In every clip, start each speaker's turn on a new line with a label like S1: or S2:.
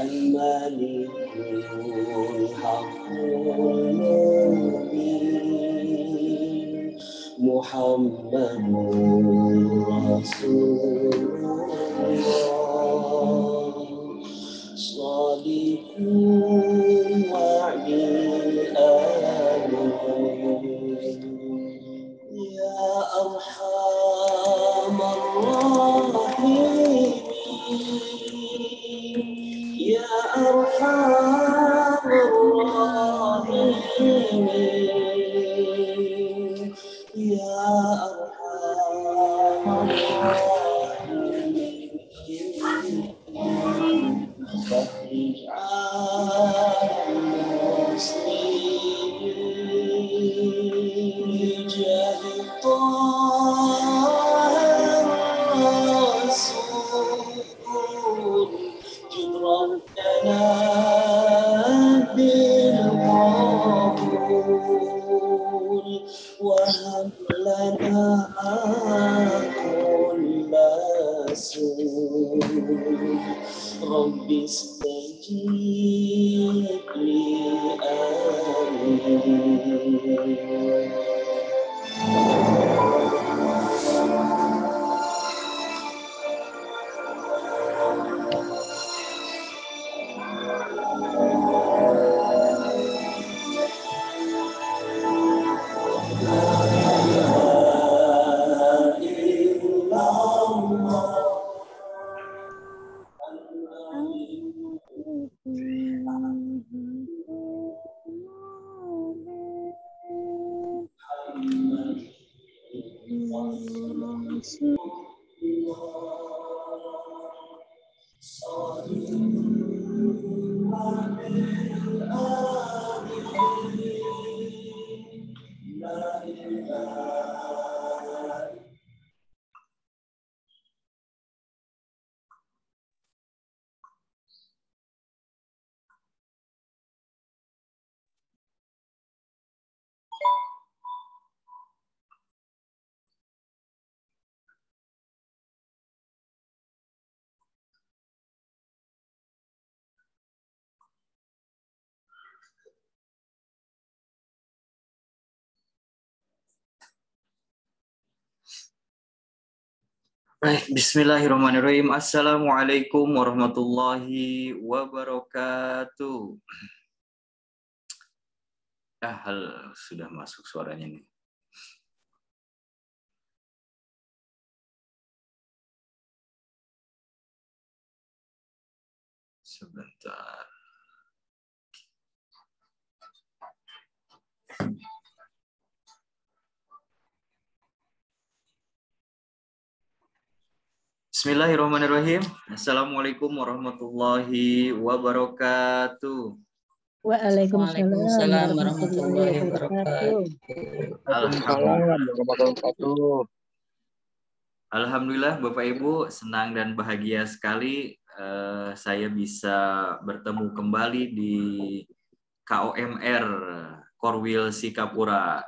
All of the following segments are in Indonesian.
S1: الملك الحق المبين محمد رسول الله صادق وعد آمين يا أرحم الراحمين يا أرحم الراحمين يا أرحم الراحمين فرج على المسلمين بجاه طه الرسول جد ربنا بالقبول وهب لنا كل سوء رب استجيب لي آمين Baik, bismillahirrahmanirrahim. Assalamualaikum warahmatullahi wabarakatuh. Sudah masuk suaranya nih. Sebentar. Bismillahirrahmanirrahim. Assalamualaikum warahmatullahi wabarakatuh.
S2: Waalaikumsalam warahmatullahi wabarakatuh.
S1: Alhamdulillah Bapak Ibu, senang dan bahagia sekali saya bisa bertemu kembali di KOMR Korwil Sikapura.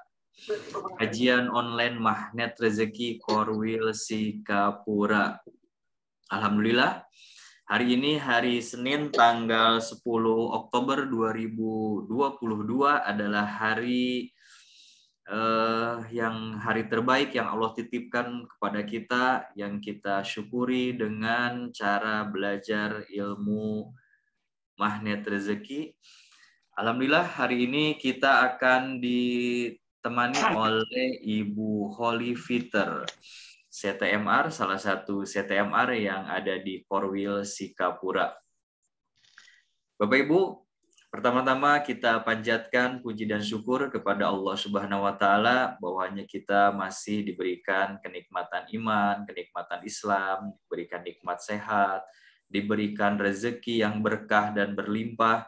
S1: Kajian online Magnet Rezeki Korwil Sikapura. Alhamdulillah, hari ini hari Senin tanggal 10 Oktober 2022 adalah hari yang hari terbaik yang Allah titipkan kepada kita, yang kita syukuri dengan cara belajar ilmu Magnet Rezeki. Alhamdulillah, hari ini kita akan ditemani oleh Ibu Holy Fiter, CTMR, salah satu CTMR yang ada di Korwil Sikapura. Bapak Ibu, pertama-tama kita panjatkan puji dan syukur kepada Allah Subhanahu wa taala bahwanya kita masih diberikan kenikmatan iman, kenikmatan Islam, diberikan nikmat sehat, diberikan rezeki yang berkah dan berlimpah.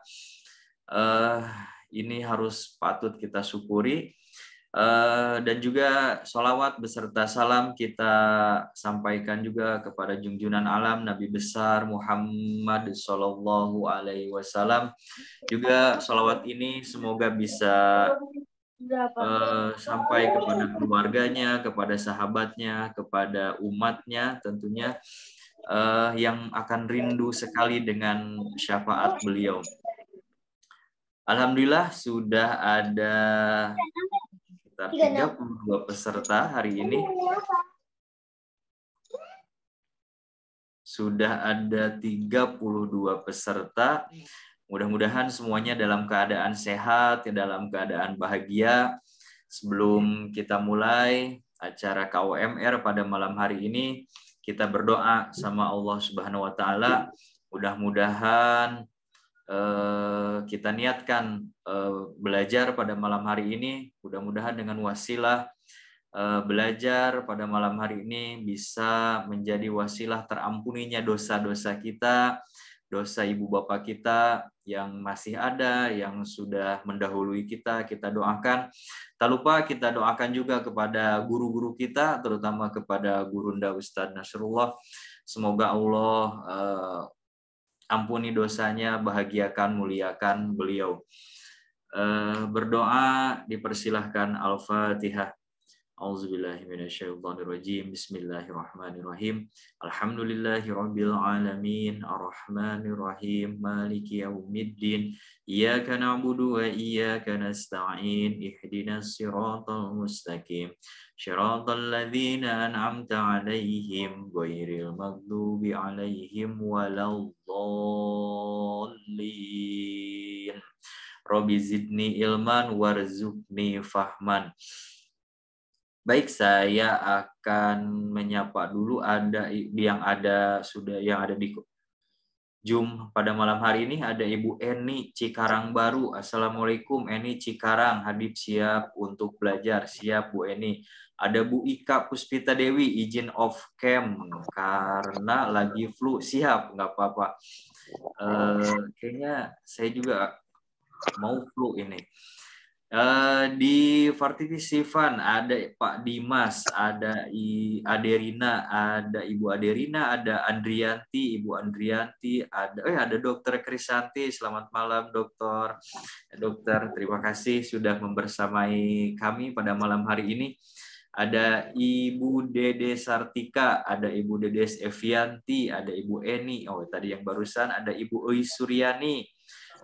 S1: Ini harus patut kita syukuri. Dan juga sholawat beserta salam kita sampaikan juga kepada junjungan alam Nabi besar Muhammad Sallallahu Alaihi Wasallam. Juga sholawat ini semoga bisa sampai kepada keluarganya, kepada sahabatnya, kepada umatnya tentunya. yang akan rindu sekali dengan syafaat beliau. Alhamdulillah sudah ada sekitar 32 peserta hari ini. Sudah ada 32 peserta. Mudah-mudahan semuanya dalam keadaan sehat, dalam keadaan bahagia. Sebelum kita mulai acara KOMR pada malam hari ini, kita berdoa sama Allah Subhanahu wa taala, mudah-mudahan kita niatkan belajar pada malam hari ini, mudah-mudahan dengan wasilah belajar pada malam hari ini bisa menjadi wasilah terampuninya dosa-dosa kita, dosa ibu bapak kita yang masih ada, yang sudah mendahului kita doakan. Tak lupa kita doakan juga kepada guru-guru kita, terutama kepada Gurunda Ustadz Nasrullah. Semoga Allah ampuni dosanya, bahagiakan, muliakan beliau. Berdoa dipersilahkan. Al-Fatihah. A'udzubillahi minasyaitonirrajim. Bismillahirrahmanirrahim. Alhamdulillahirabbil alamin, arrahmanirrahim, maliki yaumiddin. Iyyaka na'budu wa iyyaka nasta'in. Ihdinas siratal mustaqim. Shiratal ladzina an'amta 'alaihim ghairil maghdubi 'alaihim waladdallin. Rabbi zidni ilman warzuqni fahman. Baik, saya akan menyapa dulu yang ada di Zoom pada malam hari ini. Ada Ibu Eni Cikarang Baru. Assalamualaikum Eni Cikarang. Habib siap untuk belajar. Siap Bu Eni. Ada Bu Ika Puspita Dewi, izin off cam karena lagi flu. Siap, nggak apa-apa. Kayaknya saya juga mau flu ini. Di Fartivi Sivan ada Pak Dimas, ada Aderina, ada Ibu Aderina, ada Andrianti, Ibu Andrianti, ada Dokter Krisanti. Selamat malam Dokter. Dokter, terima kasih sudah membersamai kami pada malam hari ini. Ada Ibu Dede Sartika, ada Ibu Dedes Evianti, ada Ibu Eni, tadi yang barusan, ada Ibu Oi Suryani,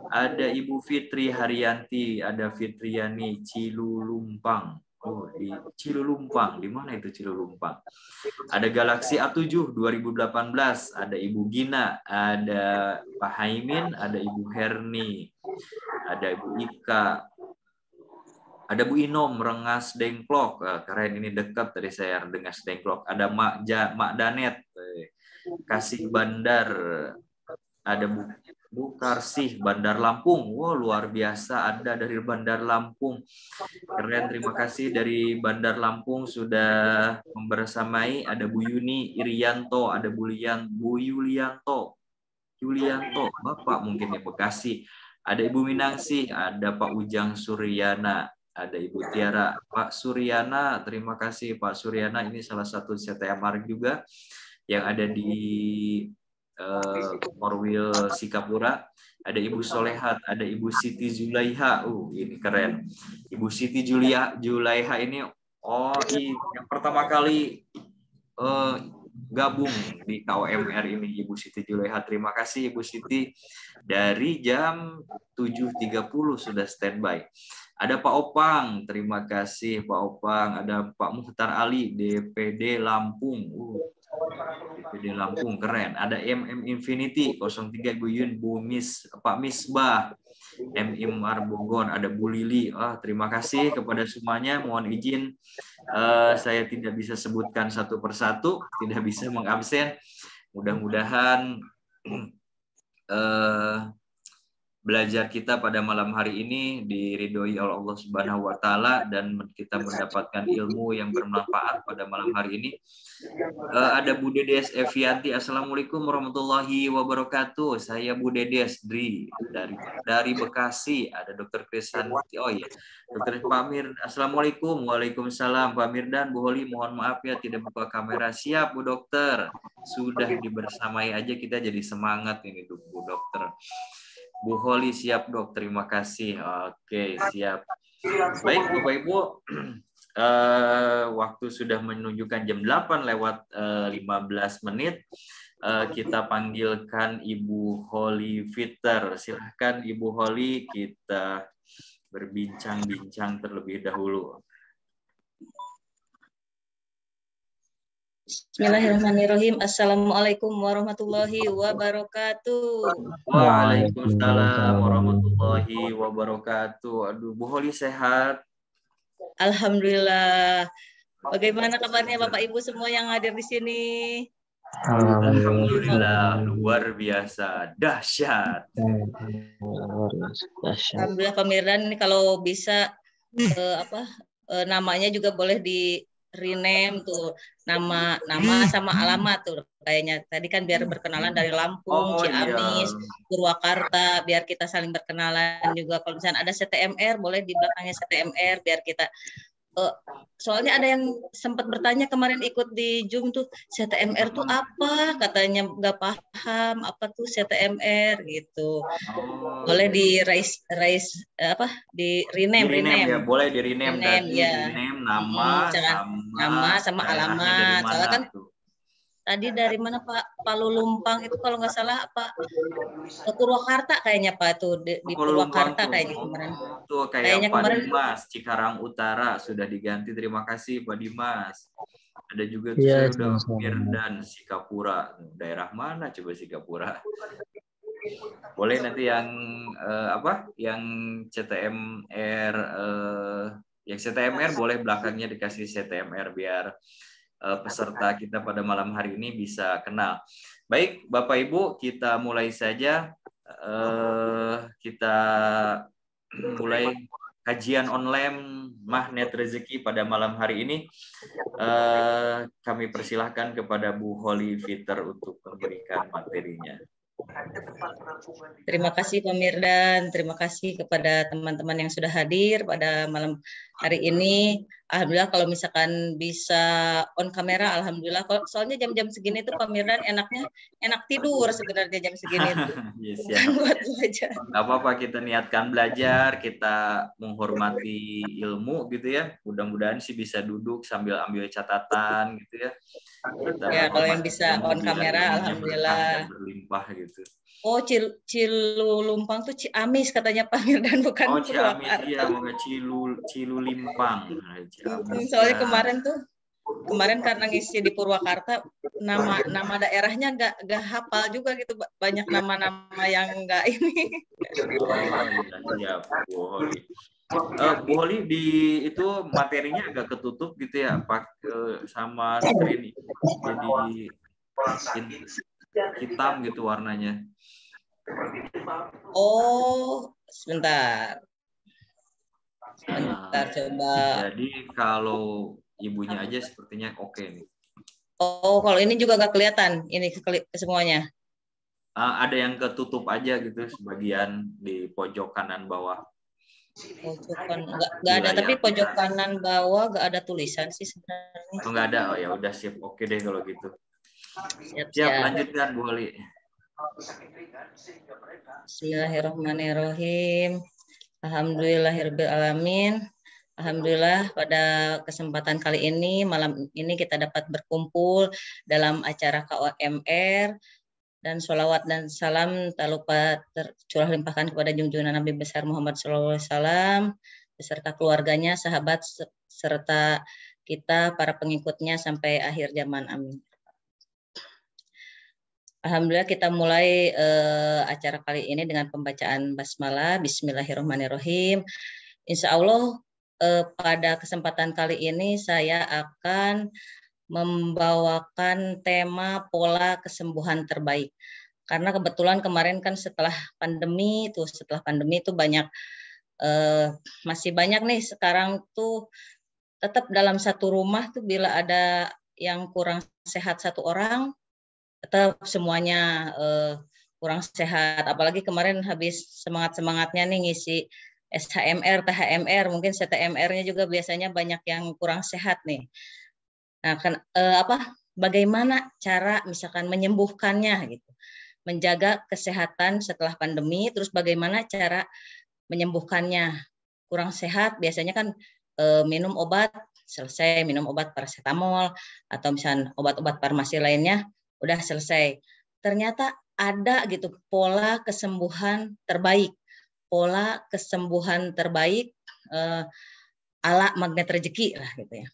S1: ada Ibu Fitri Haryanti, ada Fitriani Cilulumpang. Di Cilulumpang. Di mana itu Cilulumpang? Ada Galaksi A7 2018, ada Ibu Gina, ada Pak Haimin, ada Ibu Herni, ada Ibu Ika, ada Bu Inom Rengas Dengklok. Keren, ini dekat tadi saya Rengas Dengklok. Ada Mak Danet Kasih Bandar, ada Bu Karsih Bandar Lampung. Wow, luar biasa, ada dari Bandar Lampung. Keren, terima kasih dari Bandar Lampung sudah membersamai. Ada Bu Yuni Irianto, ada Bu Yulianto, Bapak mungkin di Bekasi. Ada Ibu Minangsi, ada Pak Ujang Suryana, ada Ibu Tiara. Pak Suryana, terima kasih Pak Suryana. Ini salah satu CTA Mark juga yang ada di Morwil Sikapura. Ada Ibu Solehat, ada Ibu Siti Zulaiha. Ini keren. Ibu Siti Zulaiha ini yang pertama kali gabung di KOMR ini, Ibu Siti Zulaiha. Terima kasih Ibu Siti. Dari jam 7.30 sudah standby. Ada Pak Opang, terima kasih Pak Opang. Ada Pak Muhtar Ali, DPD Lampung. DPD Lampung, keren. Ada Infinity 03 Guyun, Pak Misbah, Imar Bogor, ada Bu Lili. Terima kasih kepada semuanya. Mohon izin saya tidak bisa sebutkan satu persatu, tidak bisa mengabsen. Mudah-mudahan belajar kita pada malam hari ini diridhoi oleh Allah Subhanahu wa taala dan kita mendapatkan ilmu yang bermanfaat pada malam hari ini. Ada Bu Dedes Evianti. Assalamualaikum warahmatullahi wabarakatuh. Saya Bu Dedes dari Bekasi. Ada Dokter Krisanti. Dokter Pamir. Assalamualaikum. Waalaikumsalam Pak Mirdan. Bu Holi, mohon maaf ya tidak buka kamera. Siap Bu Dokter. Sudah dibersamai aja kita jadi semangat ini Bu Dokter. Bu Holi siap Dok, terima kasih. Oke, siap. Baik Bapak Ibu, waktu sudah menunjukkan jam 8 lewat 15 menit. kita panggilkan Ibu Holly Fitter. Silahkan Ibu Holly, kita berbincang-bincang terlebih dahulu.
S2: Bismillahirrahmanirrahim. Assalamualaikum warahmatullahi wabarakatuh.
S1: Waalaikumsalam warahmatullahi wabarakatuh. Aduh, Bu Holly sehat?
S2: Alhamdulillah. Bagaimana kabarnya Bapak Ibu semua yang hadir di sini?
S1: Alhamdulillah, luar biasa, dahsyat.
S2: Alhamdulillah Pak Mirdan, ini kalau bisa namanya juga boleh di rename tuh, nama sama alamat tuh kayaknya. Tadi kan biar berkenalan dari Lampung, Ciamis, Purwakarta, biar kita saling berkenalan juga. Kalau misalnya ada CTMR, boleh di belakangnya CTMR biar kita. Soalnya ada yang sempat bertanya kemarin ikut di Zoom tuh, CTMR tuh apa? Katanya nggak paham apa tuh CTMR gitu. Boleh di di rename
S1: ya, boleh di rename
S2: ya.
S1: Nama
S2: sama alamat. Soalnya kan tadi dari mana Pak? Palu Lumpang itu kalau nggak salah Pak Purwakarta kayaknya Pak tuh di Purwakarta kayaknya kemarin.
S1: Tuh kayak Pak Dimas Cikarang Utara sudah diganti. Terima kasih Pak Dimas. Ada juga tuh saya udah Mirdan Sikapura. Daerah mana coba Sikapura? Boleh nanti yang yang CTMR yang CTMR boleh belakangnya dikasih CTMR biar peserta kita pada malam hari ini bisa kenal. Baik, Bapak Ibu, kita mulai saja. Kita mulai kajian online Magnet Rezeki pada malam hari ini. Kami persilahkan kepada Bu Holly Fitter untuk memberikan materinya.
S2: Terima kasih Pak Mirdan, terima kasih kepada teman-teman yang sudah hadir pada malam hari ini. Alhamdulillah kalau misalkan bisa on kamera, alhamdulillah. Soalnya jam-jam segini tuh Pak Mirdan enak tidur sebenarnya jam segini tuh.
S1: Yes, ya. Buat belajar. Gak apa-apa, kita niatkan belajar, kita menghormati ilmu gitu ya. Mudah-mudahan sih bisa duduk sambil ambil catatan gitu ya. Kita
S2: kalau yang bisa on kamera, alhamdulillah.
S1: Berlimpah gitu.
S2: Oh, Cilulimpang tuh Ciamis katanya Pak Mirdan, bukan
S1: Purwakarta. Iya, mau Cilulimpang.
S2: Soalnya kemarin karena ngisi di Purwakarta, nama daerahnya nggak hafal juga gitu, banyak nama-nama yang nggak ini.
S1: Iya, Bu Holly. Bu Holly itu materinya agak ketutup gitu ya, sama screen jadi hitam gitu warnanya.
S2: Oh, sebentar coba.
S1: Jadi kalau ibunya aja sepertinya oke nih.
S2: Oh, kalau ini juga nggak kelihatan ini semuanya.
S1: Ada yang ketutup aja gitu sebagian di pojok kanan bawah.
S2: Pojokan nggak ada, tapi pojok kanan bawah nggak ada tulisan sih sebenarnya.
S1: Oh, nggak ada. Oh ya udah, sip. Oke deh kalau gitu. Siap. Lanjutkan Bu Holly.
S2: Bismillahirrahmanirrahim. Alhamdulillahirabbil alamin. Alhamdulillah pada kesempatan kali ini, malam ini kita dapat berkumpul dalam acara KOMR, dan sholawat dan salam tak lupa tercurah limpahkan kepada junjungan Nabi besar Muhammad SAW beserta keluarganya, sahabat serta kita para pengikutnya sampai akhir zaman. Amin. Alhamdulillah kita mulai acara kali ini dengan pembacaan basmalah. Bismillahirrahmanirrahim. Insya Allah pada kesempatan kali ini saya akan membawakan tema pola kesembuhan terbaik. Karena kebetulan kemarin kan setelah pandemi itu banyak masih banyak nih sekarang tuh tetap dalam satu rumah tuh bila ada yang kurang sehat satu orang, tetap semuanya kurang sehat. Apalagi kemarin habis semangat-semangatnya nih ngisi SHMR, THMR, mungkin CTMR-nya juga biasanya banyak yang kurang sehat nih. Nah, bagaimana cara misalkan menyembuhkannya gitu, menjaga kesehatan setelah pandemi, terus bagaimana cara menyembuhkannya. Kurang sehat biasanya kan minum obat, selesai minum obat paracetamol atau misalnya obat-obat farmasi lainnya, udah selesai. Ternyata ada gitu pola kesembuhan terbaik. Pola kesembuhan terbaik ala magnet rezeki lah gitu ya.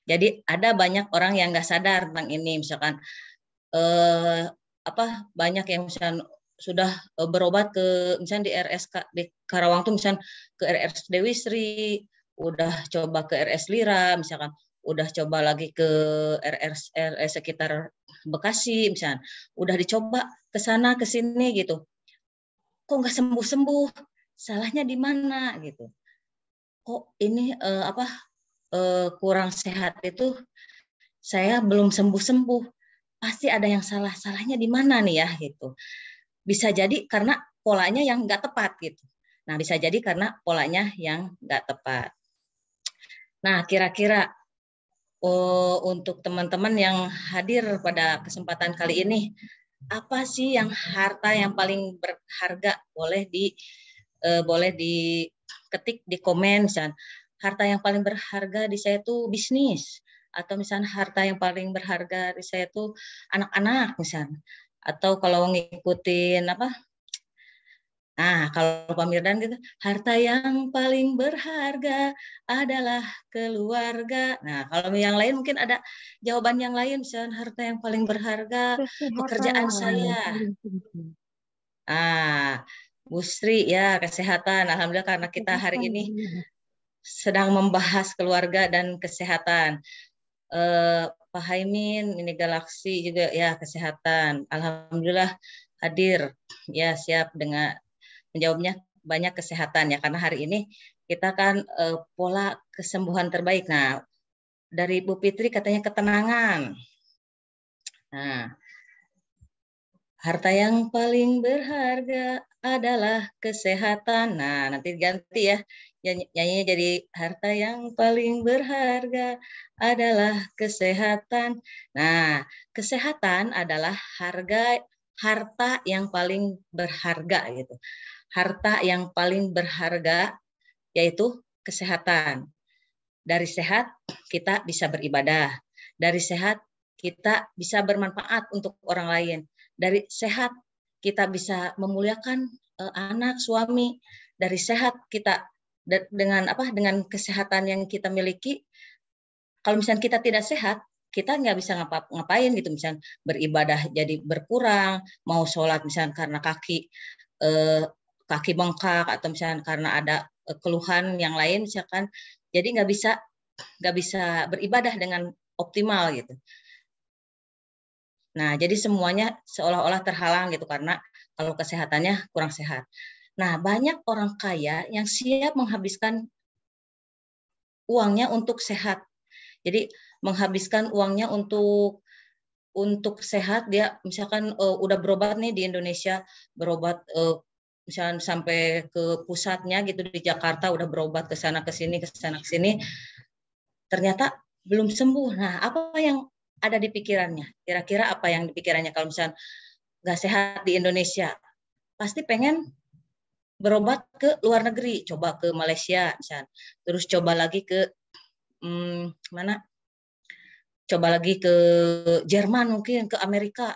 S2: Jadi ada banyak orang yang nggak sadar tentang ini, misalkan banyak yang misalkan sudah berobat ke misalnya di RS di Karawang tuh misalkan ke RS Dewi Sri, udah coba ke RS Lira, misalkan udah coba lagi ke RS sekitar Bekasi misalkan, udah dicoba ke sana ke sini gitu. Kok nggak sembuh-sembuh? Salahnya di mana gitu. Kok ini kurang sehat itu saya belum sembuh-sembuh. Pasti ada yang salah. Salahnya di mana nih ya gitu. Bisa jadi karena polanya yang nggak tepat gitu. Nah, bisa jadi karena polanya yang nggak tepat. Nah, kira-kira untuk teman-teman yang hadir pada kesempatan kali ini, apa sih yang harta yang paling berharga? Boleh diketik di komen, misalnya harta yang paling berharga di saya itu bisnis, atau misalnya harta yang paling berharga di saya itu anak-anak misalnya, atau kalau ngikutin kalau Pak Mirdan gitu, harta yang paling berharga adalah keluarga. Nah, kalau yang lain mungkin ada jawaban yang lain, misalnya harta yang paling berharga pekerjaan saya. Bu Sri ya kesehatan. Alhamdulillah karena kita hari ini sedang membahas keluarga dan kesehatan. Pak Haimin ini Galaksi juga ya kesehatan. Alhamdulillah hadir ya siap dengan menjawabnya banyak kesehatan ya karena hari ini kita kan pola kesembuhan terbaik. Nah, dari Bu Fitri katanya ketenangan. Nah, harta yang paling berharga adalah kesehatan. Nah, nanti ganti ya. Nyanyinya jadi harta yang paling berharga adalah kesehatan. Nah, kesehatan adalah harta yang paling berharga gitu. Harta yang paling berharga yaitu kesehatan. Dari sehat kita bisa beribadah. Dari sehat kita bisa bermanfaat untuk orang lain. Dari sehat kita bisa memuliakan anak, suami. Dari sehat kita dengan kesehatan yang kita miliki. Kalau misalnya kita tidak sehat, kita nggak bisa ngapain gitu. Misalnya beribadah jadi berkurang, mau sholat misalnya karena kaki bengkak atau misalnya karena ada keluhan yang lain misalkan, jadi nggak bisa beribadah dengan optimal gitu. Nah, jadi semuanya seolah-olah terhalang gitu karena kalau kesehatannya kurang sehat. Nah, banyak orang kaya yang siap menghabiskan uangnya untuk sehat. Jadi menghabiskan uangnya untuk sehat, dia misalkan udah berobat nih di Indonesia, berobat misalkan sampai ke pusatnya gitu di Jakarta, udah berobat ke sana ke sini ternyata belum sembuh. Nah, apa yang ada di pikirannya? Kira-kira apa yang di pikirannya kalau misalkan nggak sehat di Indonesia? Pasti pengen berobat ke luar negeri, coba ke Malaysia misalkan, terus coba lagi ke mana? Coba lagi ke Jerman, mungkin ke Amerika,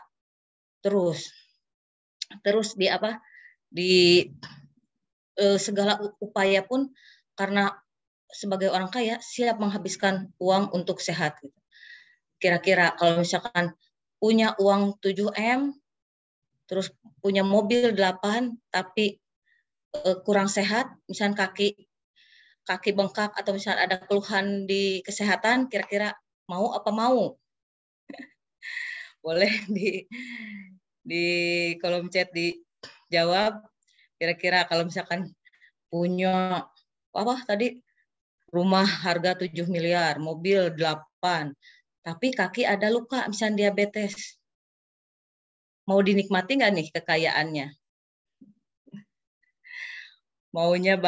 S2: terus di segala upaya pun karena sebagai orang kaya siap menghabiskan uang untuk sehat. Kira-kira kalau misalkan punya uang 7M, terus punya mobil 8, tapi kurang sehat, misalnya kaki bengkak atau misalnya ada keluhan di kesehatan, kira-kira mau apa mau? Boleh di kolom chat dijawab. Kira-kira kalau misalkan punya rumah harga 7 miliar, mobil 8, tapi kaki ada luka, misalnya diabetes. Mau dinikmati nggak nih kekayaannya? Maunya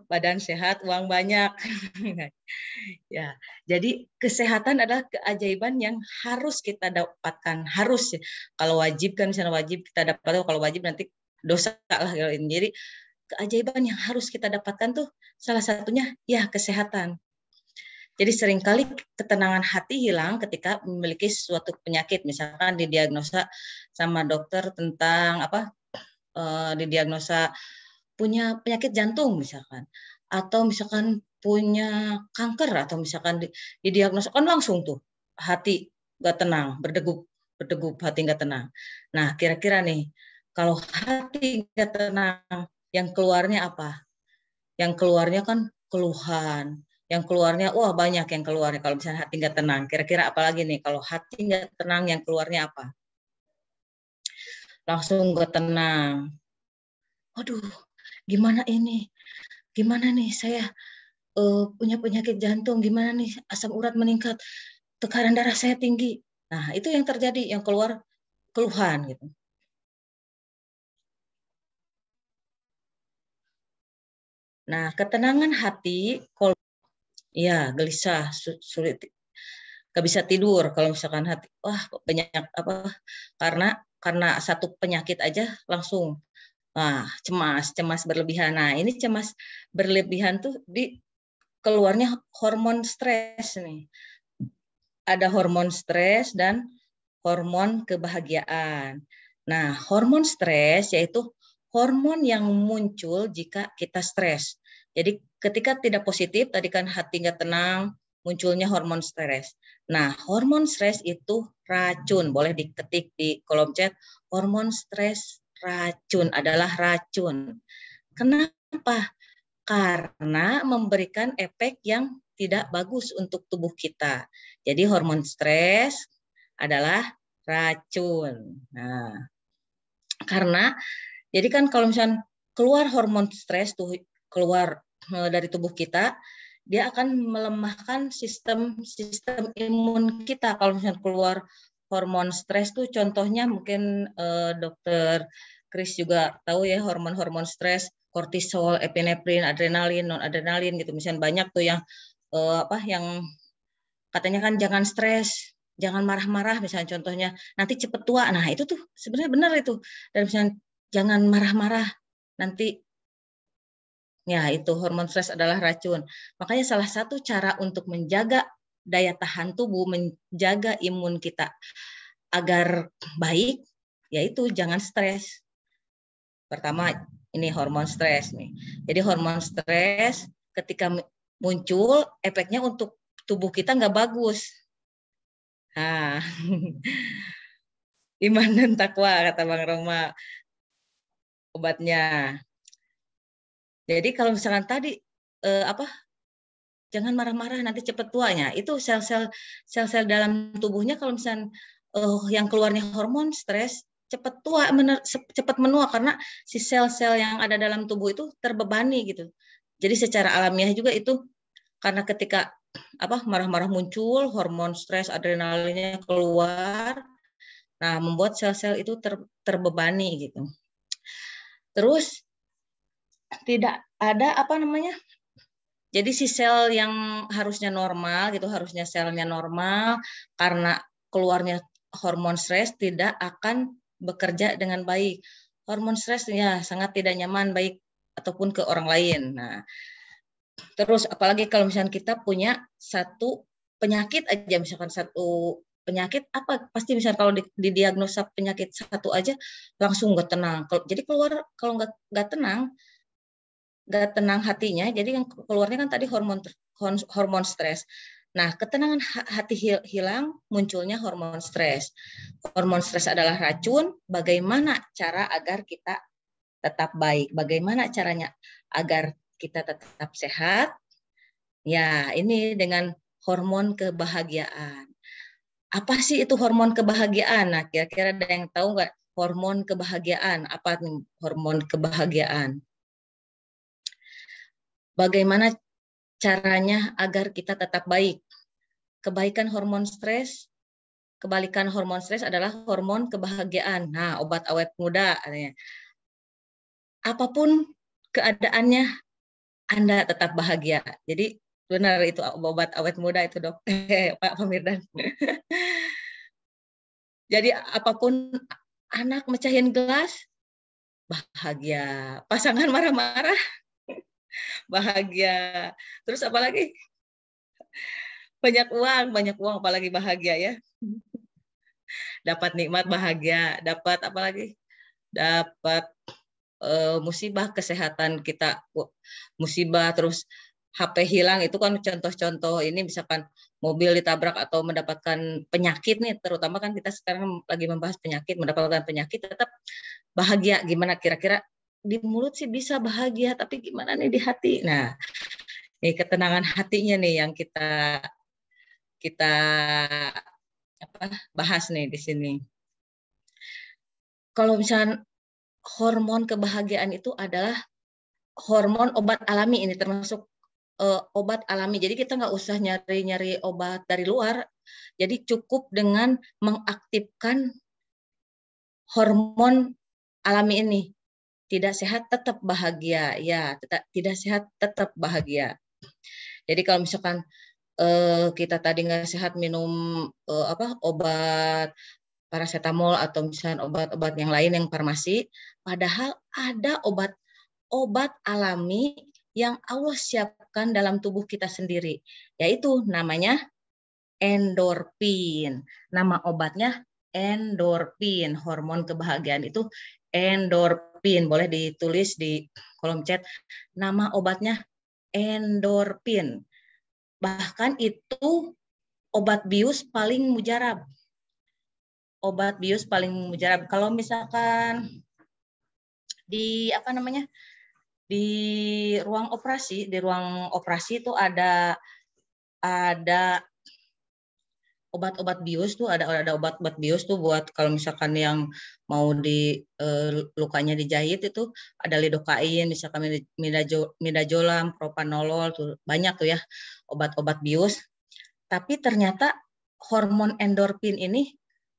S2: badan sehat, uang banyak. Ya, jadi kesehatan adalah keajaiban yang harus kita dapatkan. Harus ya. Kalau wajib kan misalnya wajib kita dapatkan, kalau wajib nanti dosa lah. Jadi keajaiban yang harus kita dapatkan tuh salah satunya ya kesehatan. Jadi seringkali ketenangan hati hilang ketika memiliki suatu penyakit, misalkan didiagnosa sama dokter tentang didiagnosa punya penyakit jantung misalkan, atau misalkan punya kanker, atau misalkan didiagnosa kan langsung tuh hati nggak tenang, berdegup, hati nggak tenang. Nah, kira-kira nih, kalau hati nggak tenang, yang keluarnya apa? Yang keluarnya kan keluhan, yang keluarnya wah banyak yang keluarnya kalau misalnya hati nggak tenang. Kira-kira apalagi nih kalau hati nggak tenang yang keluarnya apa? Langsung nggak tenang. Aduh, gimana ini? Gimana nih saya punya penyakit jantung, gimana nih asam urat meningkat, tekanan darah saya tinggi. Nah, itu yang terjadi, yang keluar keluhan gitu. Nah, ketenangan hati, kalau ya gelisah, sulit, nggak bisa tidur kalau misalkan hati, wah banyak karena satu penyakit aja langsung, cemas berlebihan. Nah, ini cemas berlebihan tuh di keluarnya hormon stres nih. Ada hormon stres dan hormon kebahagiaan. Nah, hormon stres yaitu hormon yang muncul jika kita stres. Jadi ketika tidak positif, tadi kan hati nggak tenang, munculnya hormon stres. Nah, hormon stres itu racun. Boleh diketik di kolom chat, hormon stres racun adalah racun. Kenapa? Karena memberikan efek yang tidak bagus untuk tubuh kita. Jadi hormon stres adalah racun. Nah, karena jadi kan kalau misalnya keluar hormon stres tuh keluar dari tubuh kita, dia akan melemahkan sistem imun kita. Kalau misalnya keluar hormon stres tuh contohnya mungkin dokter Chris juga tahu ya, hormon-hormon stres, kortisol, epinefrin, adrenalin, non-adrenalin gitu. Misalnya banyak tuh yang yang katanya kan jangan stres, jangan marah-marah misalnya contohnya, nanti cepet tua. Nah, itu tuh sebenarnya benar itu. Dan misalnya jangan marah-marah, nanti ya itu hormon stres adalah racun. Makanya salah satu cara untuk menjaga daya tahan tubuh, menjaga imun kita agar baik, yaitu jangan stres. Pertama, ini hormon stres nih. Jadi hormon stres ketika muncul, efeknya untuk tubuh kita nggak bagus. Nah, iman dan takwa kata Bang Roma obatnya. Jadi kalau misalkan tadi jangan marah-marah nanti cepet tuanya. Itu sel-sel dalam tubuhnya kalau misalkan yang keluarnya hormon stres cepet tua, cepet menua karena si sel-sel yang ada dalam tubuh itu terbebani gitu. Jadi secara alamiah juga itu karena ketika marah-marah muncul, hormon stres, adrenalinnya keluar, nah membuat sel-sel itu terbebani gitu. Terus tidak ada jadi si sel yang harusnya normal gitu, harusnya selnya normal, karena keluarnya hormon stres tidak akan bekerja dengan baik. Hormon stres ya sangat tidak nyaman baik ataupun ke orang lain. Nah, terus apalagi kalau misalnya kita punya satu penyakit aja, misalkan satu penyakit pasti misalnya kalau didiagnosa penyakit satu aja langsung nggak tenang. Jadi keluar kalau nggak tenang hatinya, jadi yang keluarnya kan tadi hormon stres. Nah, ketenangan hati hilang, munculnya hormon stres. Hormon stres adalah racun. Bagaimana cara agar kita tetap baik? Bagaimana caranya agar kita tetap sehat? Ya, ini dengan hormon kebahagiaan. Apa sih itu hormon kebahagiaan? Nah, kira-kira ada yang tahu nggak hormon kebahagiaan? Apa nih hormon kebahagiaan? Bagaimana caranya agar kita tetap baik? Kebaikan hormon stres, kebalikan hormon stres adalah hormon kebahagiaan. Nah, obat awet muda. Apapun keadaannya, Anda tetap bahagia. Jadi benar itu obat awet muda itu, Dok. Pak Pamirdan. Jadi apapun, anak mecahin gelas, bahagia. Pasangan marah-marah, bahagia. Terus apalagi? banyak uang apalagi bahagia ya. Dapat nikmat bahagia, dapat apa lagi? Dapat musibah kesehatan kita, musibah terus HP hilang itu kan contoh-contoh ini misalkan mobil ditabrak atau mendapatkan penyakit nih, terutama kan kita sekarang lagi membahas penyakit, mendapatkan penyakit tetap bahagia. Gimana kira-kira di mulut sih bisa bahagia, tapi gimana nih di hati? Nah, ini ketenangan hatinya nih yang kita kita bahas nih di sini. Kalau misalnya hormon kebahagiaan itu adalah hormon obat alami, ini termasuk obat alami. Jadi kita nggak usah nyari-nyari obat dari luar. Jadi cukup dengan mengaktifkan hormon alami ini. Tidak sehat tetap bahagia, ya. Tidak sehat tetap bahagia. Jadi kalau misalkan kita tadi nggak sehat minum obat paracetamol atau misalnya obat-obat yang lain yang farmasi, padahal ada obat alami yang Allah siapkan dalam tubuh kita sendiri, yaitu namanya endorfin. Nama obatnya endorfin, hormon kebahagiaan itu endorfin. Boleh ditulis di kolom chat, nama obatnya endorfin. Bahkan itu obat bius paling mujarab. Obat bius paling mujarab. Kalau misalkan di di ruang operasi itu ada obat-obat bius tuh, ada obat-obat bius tuh buat kalau misalkan yang mau di lukanya dijahit itu ada lidokain, misalkan midazolam, propanolol tuh banyak tuh ya obat-obat bius. Tapi ternyata hormon endorfin ini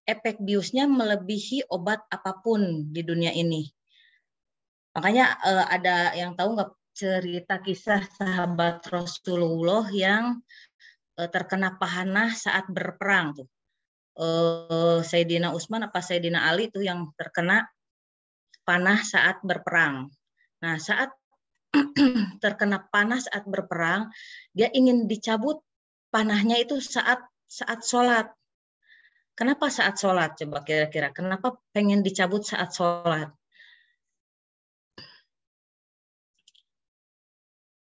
S2: efek biusnya melebihi obat apapun di dunia ini. Makanya ada yang tahu nggak cerita kisah sahabat Rasulullah yang terkena pahanah saat berperang tuh. Sayyidina Utsman apa Sayyidina Ali tuh yang terkena panah saat berperang. Nah, saat terkena panah saat berperang, dia ingin dicabut panahnya itu saat sholat. Kenapa saat sholat? Coba kira-kira, kenapa pengen dicabut saat sholat?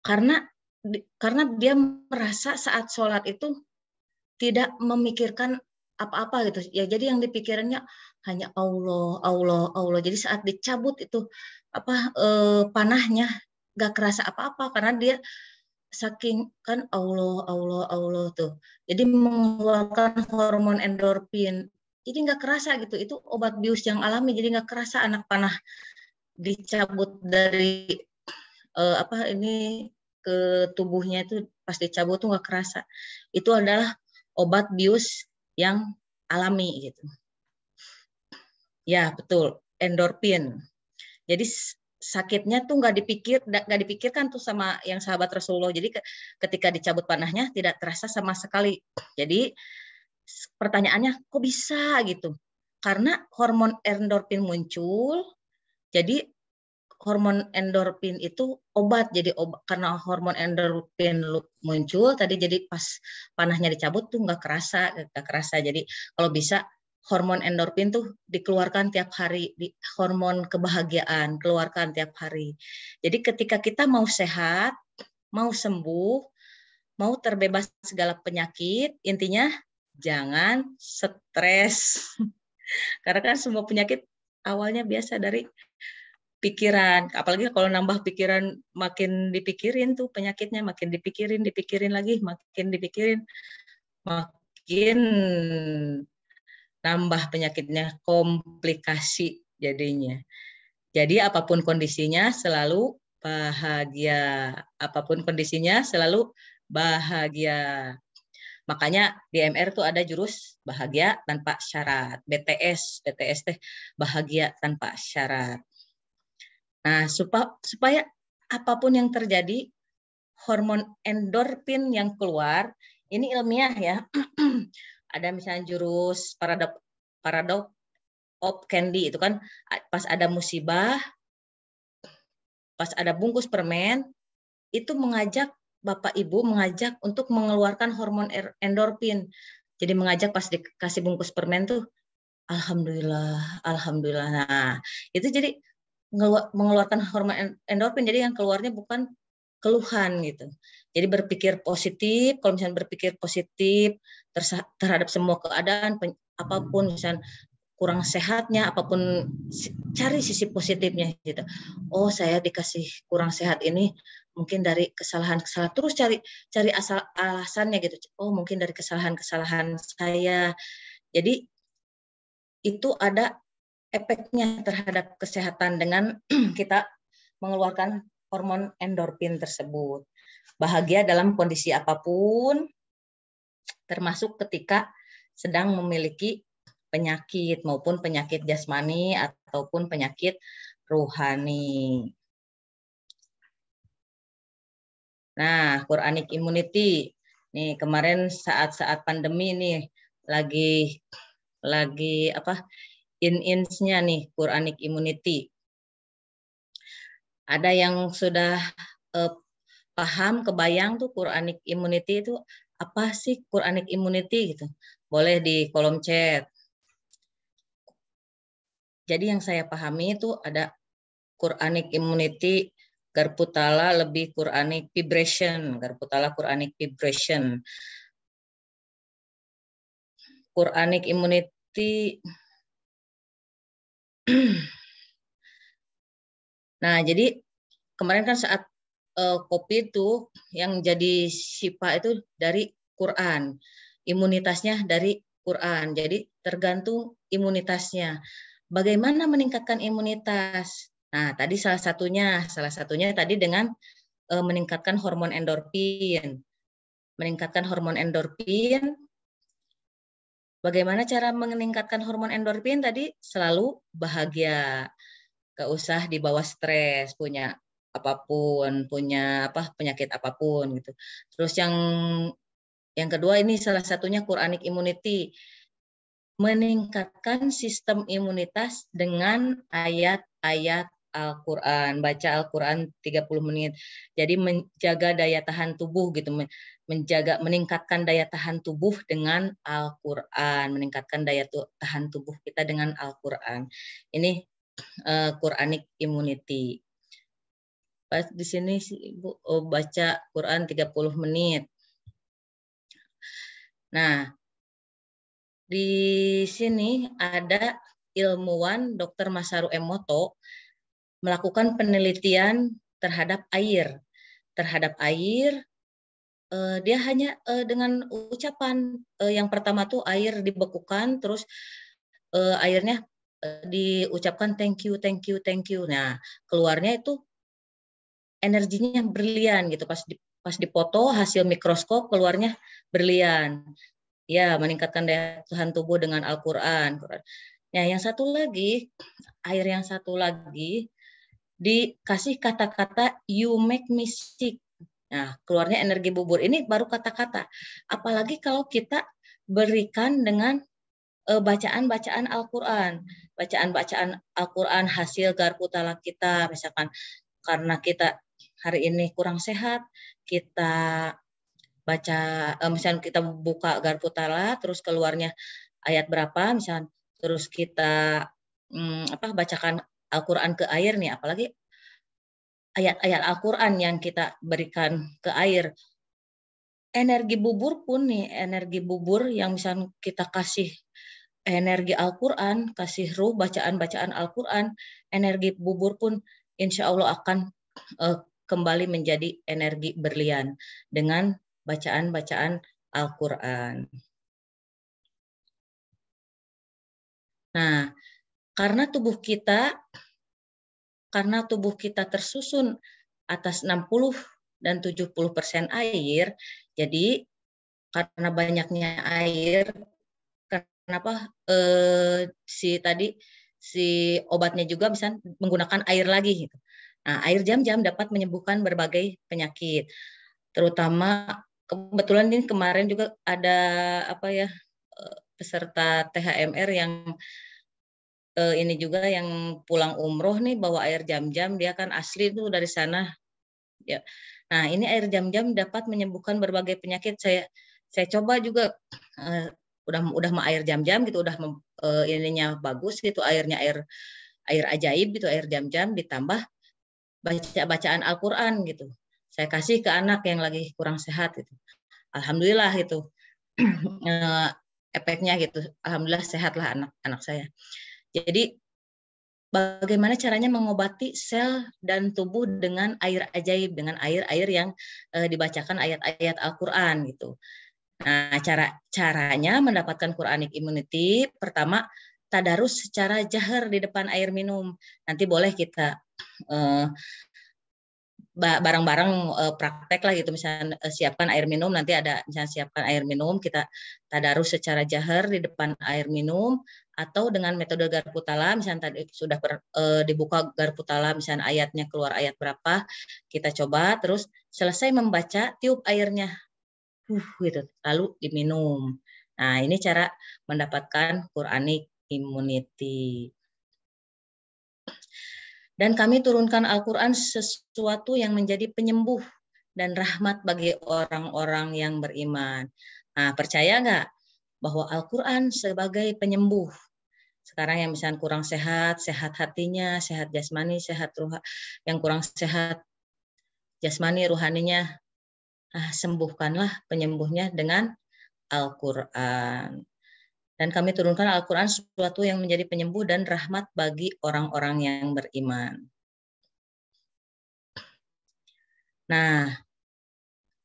S2: Karena dia merasa saat sholat itu tidak memikirkan apa-apa gitu ya, jadi yang dipikirannya hanya Allah, Allah, Allah. Jadi saat dicabut itu panahnya gak kerasa apa-apa karena dia saking kan Allah, Allah, Allah tuh, jadi mengeluarkan hormon endorfin, jadi nggak kerasa gitu. Itu obat bius yang alami, jadi nggak kerasa anak panah dicabut dari ini ke tubuhnya, itu pas dicabut tuh nggak kerasa. Itu adalah obat bius yang alami gitu. Ya betul, endorfin. Jadi sakitnya tuh nggak dipikirkan tuh sama yang sahabat Rasulullah. Jadi ketika dicabut panahnya tidak terasa sama sekali. Jadi pertanyaannya kok bisa gitu? Karena hormon endorfin muncul. Jadi hormon endorfin itu obat, jadi obat karena hormon endorfin muncul tadi, jadi pas panahnya dicabut tuh nggak kerasa. Jadi kalau bisa hormon endorfin tuh dikeluarkan tiap hari, di hormon kebahagiaan keluarkan tiap hari. Jadi ketika kita mau sehat, mau sembuh, mau terbebas segala penyakit, intinya jangan stres. Karena kan semua penyakit awalnya biasa dari pikiran, apalagi kalau nambah pikiran, makin dipikirin tuh penyakitnya, makin dipikirin lagi, makin dipikirin, makin nambah penyakitnya, komplikasi jadinya. Jadi apapun kondisinya selalu bahagia, apapun kondisinya selalu bahagia. Makanya di MR tuh ada jurus bahagia tanpa syarat, BTS teh bahagia tanpa syarat. Nah, supaya apapun yang terjadi, hormon endorfin yang keluar, ini ilmiah ya. Ada misalnya jurus paradox of candy, itu kan pas ada musibah, pas ada bungkus permen, itu mengajak Bapak Ibu mengajak untuk mengeluarkan hormon endorfin. Jadi mengajak pas dikasih bungkus permen tuh, alhamdulillah, alhamdulillah. Nah, itu jadi mengeluarkan hormon endorfin. Jadi yang keluarnya bukan keluhan gitu. Jadi berpikir positif, kalau misalnya berpikir positif terhadap semua keadaan apapun, misalnya kurang sehatnya apapun, cari sisi positifnya gitu. Oh, saya dikasih kurang sehat ini mungkin dari kesalahan-kesalahan, terus cari asal alasannya gitu. Oh, mungkin dari kesalahan-kesalahan saya. Jadi itu ada efeknya terhadap kesehatan dengan kita mengeluarkan hormon endorfin tersebut. Bahagia dalam kondisi apapun, termasuk ketika sedang memiliki penyakit maupun penyakit jasmani ataupun penyakit rohani. Nah, Quranic immunity. Nih, kemarin saat-saat pandemi nih lagi apa? In-ins-nya nih Quranic immunity. Ada yang sudah paham, kebayang tuh Quranic immunity itu apa sih Quranic immunity gitu. Boleh di kolom chat. Jadi yang saya pahami itu ada Quranic immunity, Garputala lebih Quranic vibration, Garputala Quranic vibration. Quranic immunity. Nah, jadi kemarin kan saat COVID itu yang jadi Syifa itu dari Quran. Imunitasnya dari Quran. Jadi tergantung imunitasnya. Bagaimana meningkatkan imunitas? Nah, tadi salah satunya tadi dengan meningkatkan hormon endorfin. Meningkatkan hormon endorfin. Bagaimana cara meningkatkan hormon endorfin tadi? Selalu bahagia. Gak usah dibawa stres, punya apapun, punya penyakit apapun gitu. Terus yang kedua ini salah satunya Quranic immunity. Meningkatkan sistem imunitas dengan ayat-ayat Al-Quran, baca Al-Quran 30 menit. Jadi menjaga daya tahan tubuh gitu, meningkatkan daya tahan tubuh dengan Al-Quran, meningkatkan daya tahan tubuh kita dengan Al-Quran. Ini Quranic immunity. Pas di sini Ibu baca Quran 30 menit. Nah, di sini ada ilmuwan Dr. Masaru Emoto melakukan penelitian terhadap air. Terhadap air, dia hanya dengan ucapan yang pertama tuh air dibekukan, terus airnya diucapkan thank you, thank you, thank you. Nah, keluarnya itu energinya berlian gitu. Pas dipoto hasil mikroskop keluarnya berlian. Ya, meningkatkan daya tahan tubuh dengan Al-Quran. Nah, air yang satu lagi dikasih kata-kata you make me sick. Nah, keluarnya energi bubur. Ini baru kata-kata. Apalagi kalau kita berikan dengan bacaan-bacaan Al-Quran. Bacaan-bacaan Al-Quran hasil garputala kita. Misalkan karena kita hari ini kurang sehat, kita baca, misalnya kita buka garputala, terus keluarnya ayat berapa, misalnya, terus kita bacakan Al-Quran ke air nih, apalagi ayat-ayat Al-Quran yang kita berikan ke air. Energi bubur pun nih, energi bubur yang misalnya kita kasih energi Al-Quran, kasih ruh bacaan-bacaan Al-Quran, energi bubur pun insya Allah akan kembali menjadi energi berlian dengan bacaan-bacaan Al-Quran. Nah, karena tubuh kita tersusun atas 60 dan 70% air, jadi karena banyaknya air, kenapa si obatnya juga bisa menggunakan air lagi gitu. Nah, air jam-jam dapat menyembuhkan berbagai penyakit. Terutama kebetulan ini kemarin juga ada peserta THMR yang ini juga yang pulang umroh nih bawa air jam-jam, dia kan asli tuh dari sana. Ya. Nah, ini air jam-jam dapat menyembuhkan berbagai penyakit. Saya coba juga udah mah air jam-jam gitu, udah ininya bagus gitu, airnya air ajaib gitu, air jam-jam ditambah bacaan Al-Qur'an gitu. Saya kasih ke anak yang lagi kurang sehat gitu. Alhamdulillah itu efeknya gitu. Alhamdulillah sehatlah anak-anak saya. Jadi bagaimana caranya mengobati sel dan tubuh dengan air ajaib, dengan air-air yang dibacakan ayat-ayat Al-Qur'an gitu. Nah, caranya mendapatkan Quranic immunity, pertama tadarus secara jahar di depan air minum. Nanti boleh kita bareng-bareng praktek lah gitu, misalnya siapkan air minum, nanti ada misalnya siapkan air minum, kita tadarus secara jahar di depan air minum, atau dengan metode Garputala, misalnya tadi sudah dibuka Garputala, misalnya ayatnya keluar ayat berapa, kita coba, terus selesai membaca, tiup airnya, gitu, lalu diminum. Nah, ini cara mendapatkan Quranic immunity. Dan kami turunkan Al-Quran sesuatu yang menjadi penyembuh dan rahmat bagi orang-orang yang beriman. Nah, percaya nggak bahwa Al-Quran sebagai penyembuh? Sekarang yang misalnya kurang sehat, sehat hatinya, sehat jasmani, sehat yang kurang sehat jasmani, ruhaninya, sembuhkanlah penyembuhnya dengan Al-Quran. Dan kami turunkan Al-Quran sesuatu yang menjadi penyembuh dan rahmat bagi orang-orang yang beriman. Nah,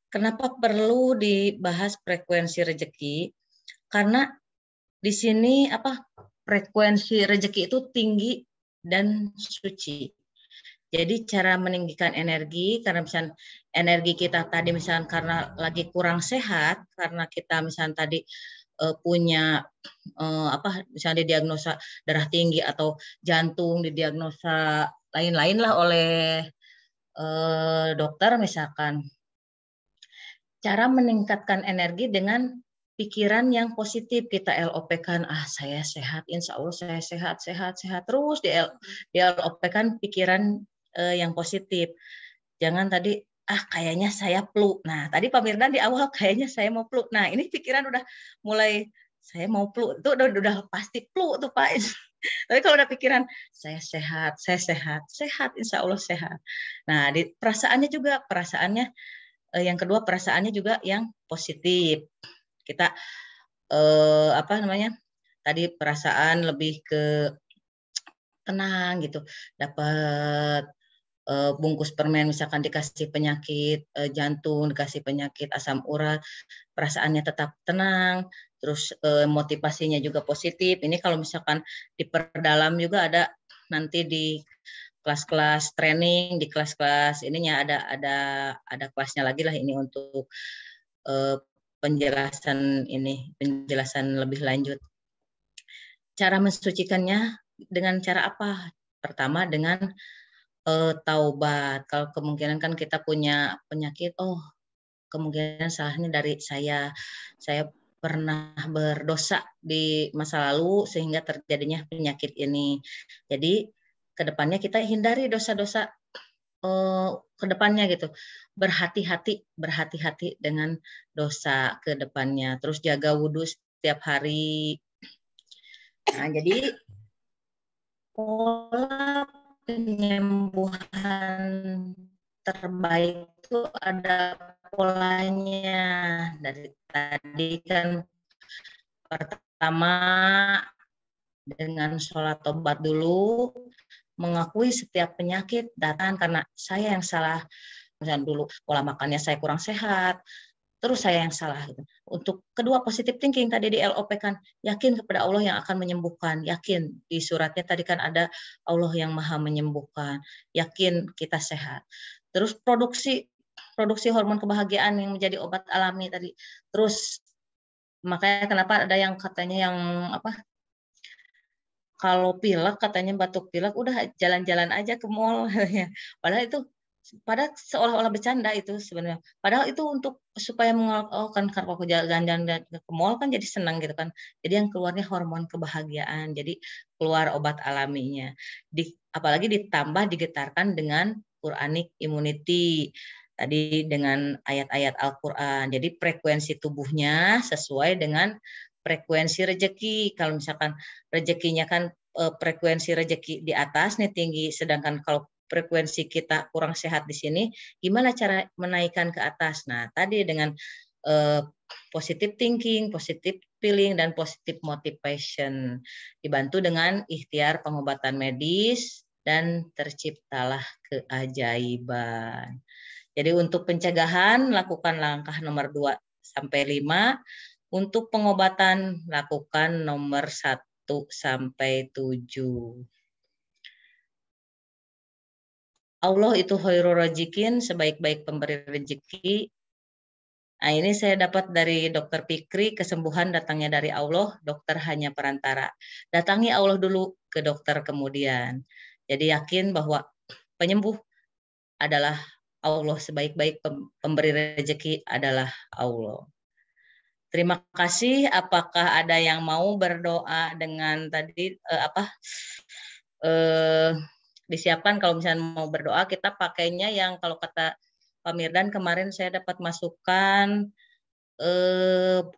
S2: kenapa perlu dibahas frekuensi rezeki? Karena di sini frekuensi rezeki itu tinggi dan suci. Jadi cara meninggikan energi, karena misalnya energi kita tadi misalnya karena lagi kurang sehat, karena kita misalnya tadi punya misalnya didiagnosa darah tinggi atau jantung, didiagnosa lain-lain lah oleh dokter misalkan. Cara meningkatkan energi dengan pikiran yang positif, kita LOP-kan, saya sehat, insya Allah saya sehat, terus di LOP-kan pikiran yang positif. Jangan tadi, kayaknya saya flu. Nah, tadi Pak Mirdan di awal kayaknya saya mau flu. Nah, ini pikiran udah mulai, saya mau flu, itu udah pasti flu tuh Pak. Tapi kalau udah pikiran, saya sehat, insya Allah sehat. Nah, di perasaannya yang kedua perasaannya juga yang positif. Kita tadi perasaan lebih ke tenang gitu, dapat bungkus permen misalkan dikasih penyakit jantung, dikasih penyakit asam urat, perasaannya tetap tenang, terus motivasinya juga positif. Ini kalau misalkan diperdalam juga ada nanti di kelas-kelas training, di kelas-kelas ininya ada kelasnya lagi lah ini untuk penjelasan lebih lanjut. Cara mensucikannya dengan cara apa? Pertama dengan taubat. Kalau kemungkinan kan kita punya penyakit, kemungkinan salahnya dari saya pernah berdosa di masa lalu sehingga terjadinya penyakit ini. Jadi kedepannya kita hindari dosa-dosa kedepannya gitu. Berhati-hati dengan dosa kedepannya. Terus jaga wudhu setiap hari. Nah, jadi pola penyembuhan terbaik itu ada polanya. Dari tadi kan pertama dengan sholat tobat dulu, mengakui setiap penyakit datang karena saya yang salah. Misalnya dulu pola makannya saya kurang sehat, terus saya yang salah. Untuk kedua positive thinking tadi di LOP kan, yakin kepada Allah yang akan menyembuhkan, yakin di suratnya tadi kan ada Allah yang maha menyembuhkan, yakin kita sehat. Terus produksi hormon kebahagiaan yang menjadi obat alami tadi. Terus makanya kenapa ada yang katanya yang kalau pilek katanya batuk pilek udah jalan-jalan aja ke mall. Padahal seolah-olah bercanda itu sebenarnya. Padahal itu untuk supaya kan kalau aku jalan-jalan ke mall kan jadi senang gitu kan. Jadi yang keluarnya hormon kebahagiaan. Jadi keluar obat alaminya. Apalagi ditambah digetarkan dengan Quranic immunity. tadi dengan ayat-ayat Al-Quran. Jadi frekuensi tubuhnya sesuai dengan frekuensi rezeki. Kalau misalkan rezekinya kan frekuensi rezeki di atas nih tinggi, sedangkan kalau frekuensi kita kurang sehat di sini, gimana cara menaikkan ke atas? Nah, tadi dengan positive thinking, positive feeling, dan positive motivation. Dibantu dengan ikhtiar pengobatan medis, dan terciptalah keajaiban. Jadi untuk pencegahan, lakukan langkah nomor 2 sampai 5. Untuk pengobatan, lakukan nomor 1 sampai 7. Allah itu khairur razikin, sebaik-baik pemberi rezeki. Nah, ini saya dapat dari Dokter Fikri, kesembuhan datangnya dari Allah, dokter hanya perantara. Datangi Allah dulu, ke dokter kemudian. Jadi yakin bahwa penyembuh adalah Allah, sebaik-baik pemberi rezeki adalah Allah. Terima kasih. Apakah ada yang mau berdoa dengan tadi disiapkan? Kalau misalnya mau berdoa, kita pakainya yang kalau kata Pak Mirdan kemarin saya dapat masukan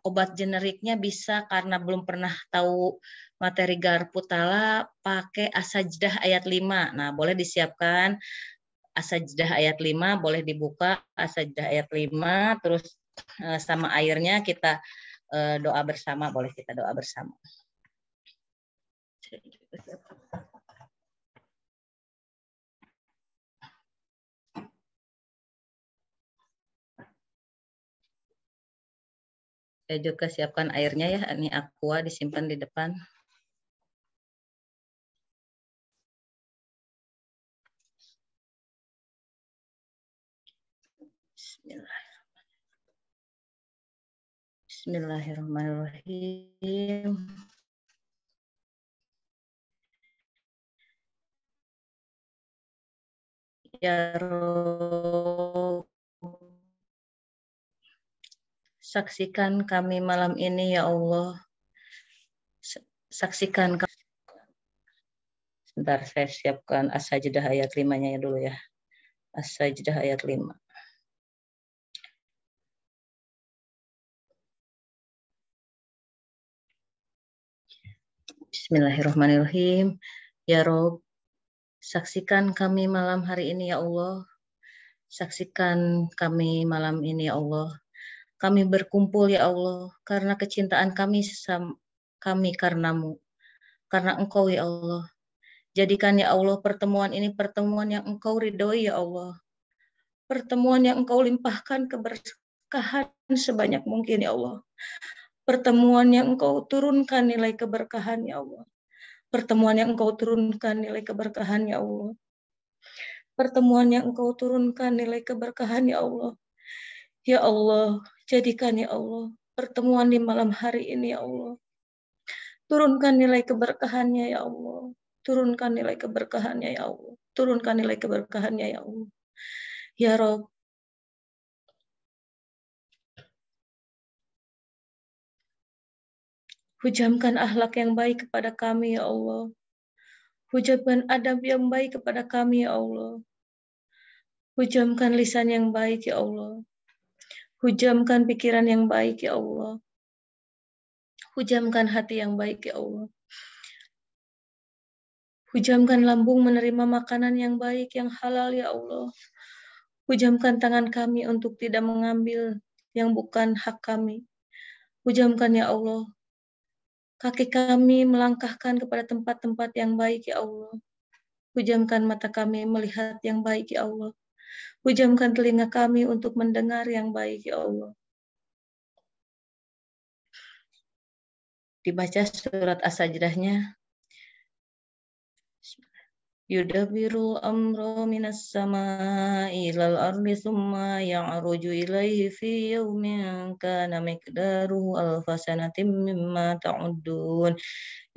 S2: obat generiknya bisa, karena belum pernah tahu materi Garputala, pakai As-Sajdah ayat 5. Nah, boleh disiapkan As-Sajdah ayat 5, boleh dibuka As-Sajdah ayat 5, terus sama airnya kita doa bersama, boleh kita doa bersama. Saya juga siapkan airnya ya, ini aqua disimpan di depan. Bismillahirrahmanirrahim. Ya Rob, saksikan kami malam ini ya Allah. Saksikan kami. Sebentar, saya siapkan As-Sajdah ayat 5-nya dulu ya. As-Sajdah ayat 5. Bismillahirrahmanirrahim. Ya Rob, saksikan kami malam hari ini ya Allah. Saksikan kami malam ini ya Allah. Kami berkumpul ya Allah karena kecintaan kami karenamu. Karena Engkau ya Allah. Jadikan ya Allah pertemuan ini pertemuan yang Engkau ridhoi ya Allah. Pertemuan yang Engkau limpahkan keberkahan sebanyak mungkin ya Allah. Pertemuan yang Engkau turunkan nilai keberkahan ya Allah. Pertemuan yang Engkau turunkan nilai keberkahan ya Allah. Pertemuan yang Engkau turunkan nilai keberkahan ya Allah. Ya Allah, jadikan ya Allah pertemuan di malam hari ini ya Allah. Turunkan nilai keberkahannya ya Allah. Turunkan nilai keberkahannya ya Allah. Turunkan nilai keberkahannya ya Allah. Ya Rob, hujamkan akhlak yang baik kepada kami ya Allah. Hujamkan adab yang baik kepada kami ya Allah. Hujamkan lisan yang baik ya Allah. Hujamkan pikiran yang baik ya Allah. Hujamkan hati yang baik ya Allah. Hujamkan lambung menerima makanan yang baik, yang halal ya Allah. Hujamkan tangan kami untuk tidak mengambil yang bukan hak kami. Hujamkan ya Allah kaki kami melangkahkan kepada tempat-tempat yang baik ya Allah. Hujamkan mata kami melihat yang baik ya Allah. Hujamkan telinga kami untuk mendengar yang baik ya Allah. Dibaca surat As-Sajdahnya. Yudabbirul amra minas sama'i ilal ardi thumma ya'ruju ilaihi fi yawmin kana miqdaruhu alfa sanatin mimma ta'uddun.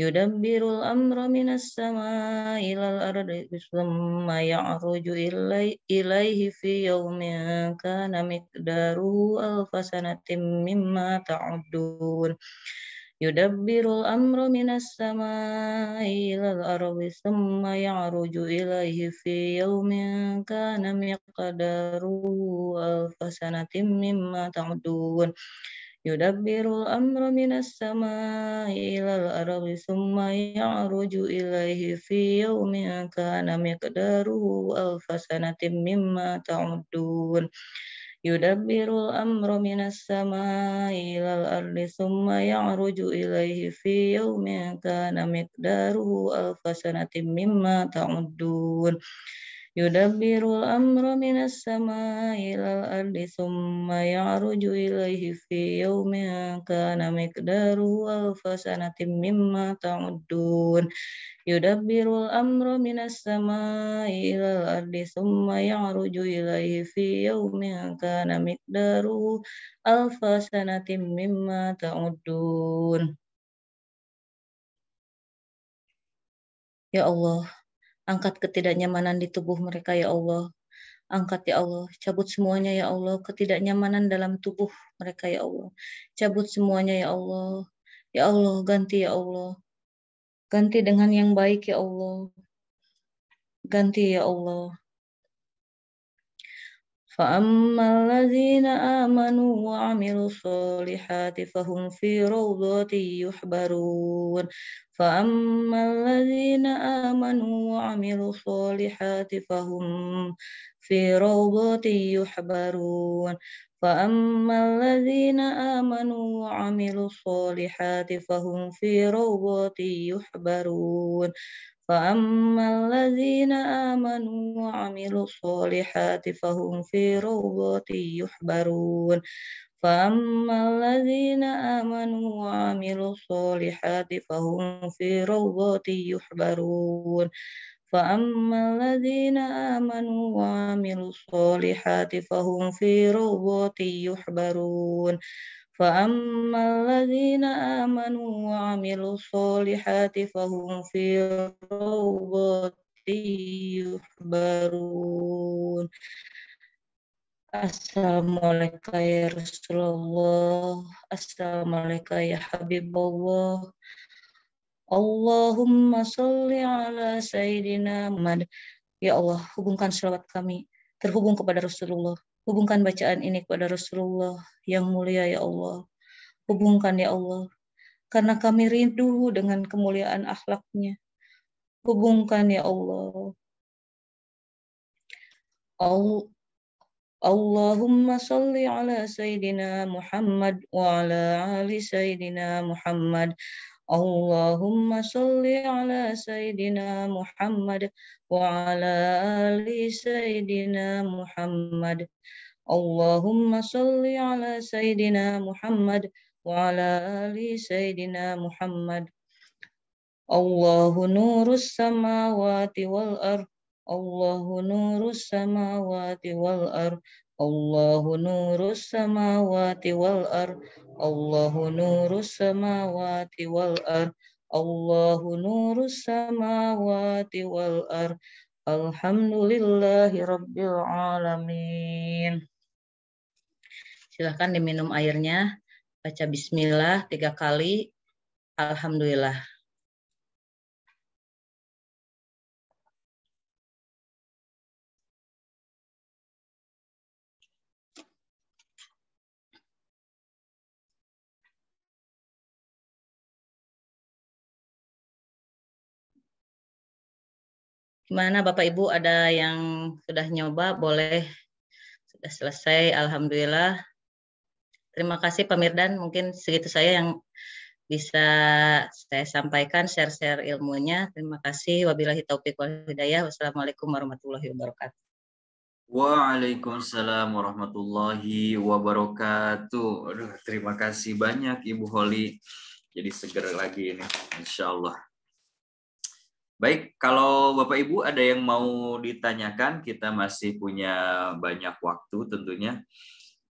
S2: Yudabbirul amra minas sama'i ilal ardi thumma ya'ruju ilaihi fi yawmin kana miqdaruhu alfa sanatin mimma ta'uddun. Yudabbirul amra minas samai ilal ardi thumma ya'ruju ilaihi fi yawmin kana miqdaruhu alfa sanatin mimma ta'udun. Yudabbirul amra minas samai ilal ardi thumma ya'ruju ilaihi fi yawmin kana miqdaruhu alfa sanatin mimma ta'udun. Yudabbirul amra minas samai ilal ardi thumma ya'ruju ilaihi fi yawmin kana miqdaruhu alfa sanatin mimma ta'udun. Yudabbirul amra minas samai ilal ardi thumma ya'ruju ilaihi fi yawmin kana miqdaruhu alfa sanatin mimma ta'udun. Yudabbirul amra minas samai ilal ardi thumma ya'ruju ilaihi fi yawmin kana miqdaruhu alfa sanatin mimma ta'udun. Ya Allah, angkat ketidaknyamanan di tubuh mereka ya Allah. Angkat ya Allah, cabut semuanya ya Allah, ketidaknyamanan dalam tubuh mereka ya Allah. Cabut semuanya ya Allah. Ya Allah, ganti ya Allah. Ganti dengan yang baik ya Allah. Ganti ya Allah. فأما الذين آمنوا وعملوا الصالحات فهم في روضات يحبرون فأما الذين آمنوا وعملوا الصالحات فهم في روضات يحبرون فأما الذين آمنوا وعملوا الصالحات فهم في روضات يحبرون فأما الذين آمنوا وعملوا الصالحات فهم في روضات يحبرون فأما الذين آمنوا وعملوا الصالحات فهم في روضات يحبرون فأما الذين آمنوا وعملوا الصالحات فهم في روضات يحبرون فأما الذين آمنوا وعملوا الصالحات فهم في روضات يحبرون. Assalamualaikum ya Rasulullah, Assalamualaikum ya Habibullah. Allahumma salli ala Sayyidina Muhammad. Ya Allah, hubungkan selawat kami terhubung kepada Rasulullah. Hubungkan bacaan ini kepada Rasulullah yang mulia ya Allah. Hubungkan ya Allah, karena kami rindu dengan kemuliaan akhlaknya. Hubungkan ya Allah. Allahumma salli ala Sayyidina Muhammad wa ala ali Sayyidina Muhammad. Allahumma salli ala Sayyidina Muhammad wa ala ali Sayyidina Muhammad. Allahumma salli ala Sayyidina Muhammad wa ala ali Sayyidina Muhammad. Allahu nurus samawati wal ard. Allahu nurus samawati wal ard. Allahu nurus samawati wal ard. Allahu nurus samawati wal ard. Allahu nurus samawati wal ard. Alhamdulillahi rabbil alamin. Silahkan diminum airnya. Baca bismillah 3 kali. Alhamdulillah. Gimana Bapak Ibu, ada yang sudah nyoba? Boleh. Sudah selesai, alhamdulillah. Terima kasih Pak Mirdan, mungkin segitu saya yang bisa saya sampaikan, share-share ilmunya. Terima kasih. Wabillahi taufiq wal hidayah. Wassalamualaikum warahmatullahi wabarakatuh.
S1: Waalaikumsalam warahmatullahi wabarakatuh. Aduh, terima kasih banyak Ibu Holi. Jadi seger lagi ini, insya Allah. Baik, kalau Bapak Ibu ada yang mau ditanyakan, kita masih punya banyak waktu tentunya.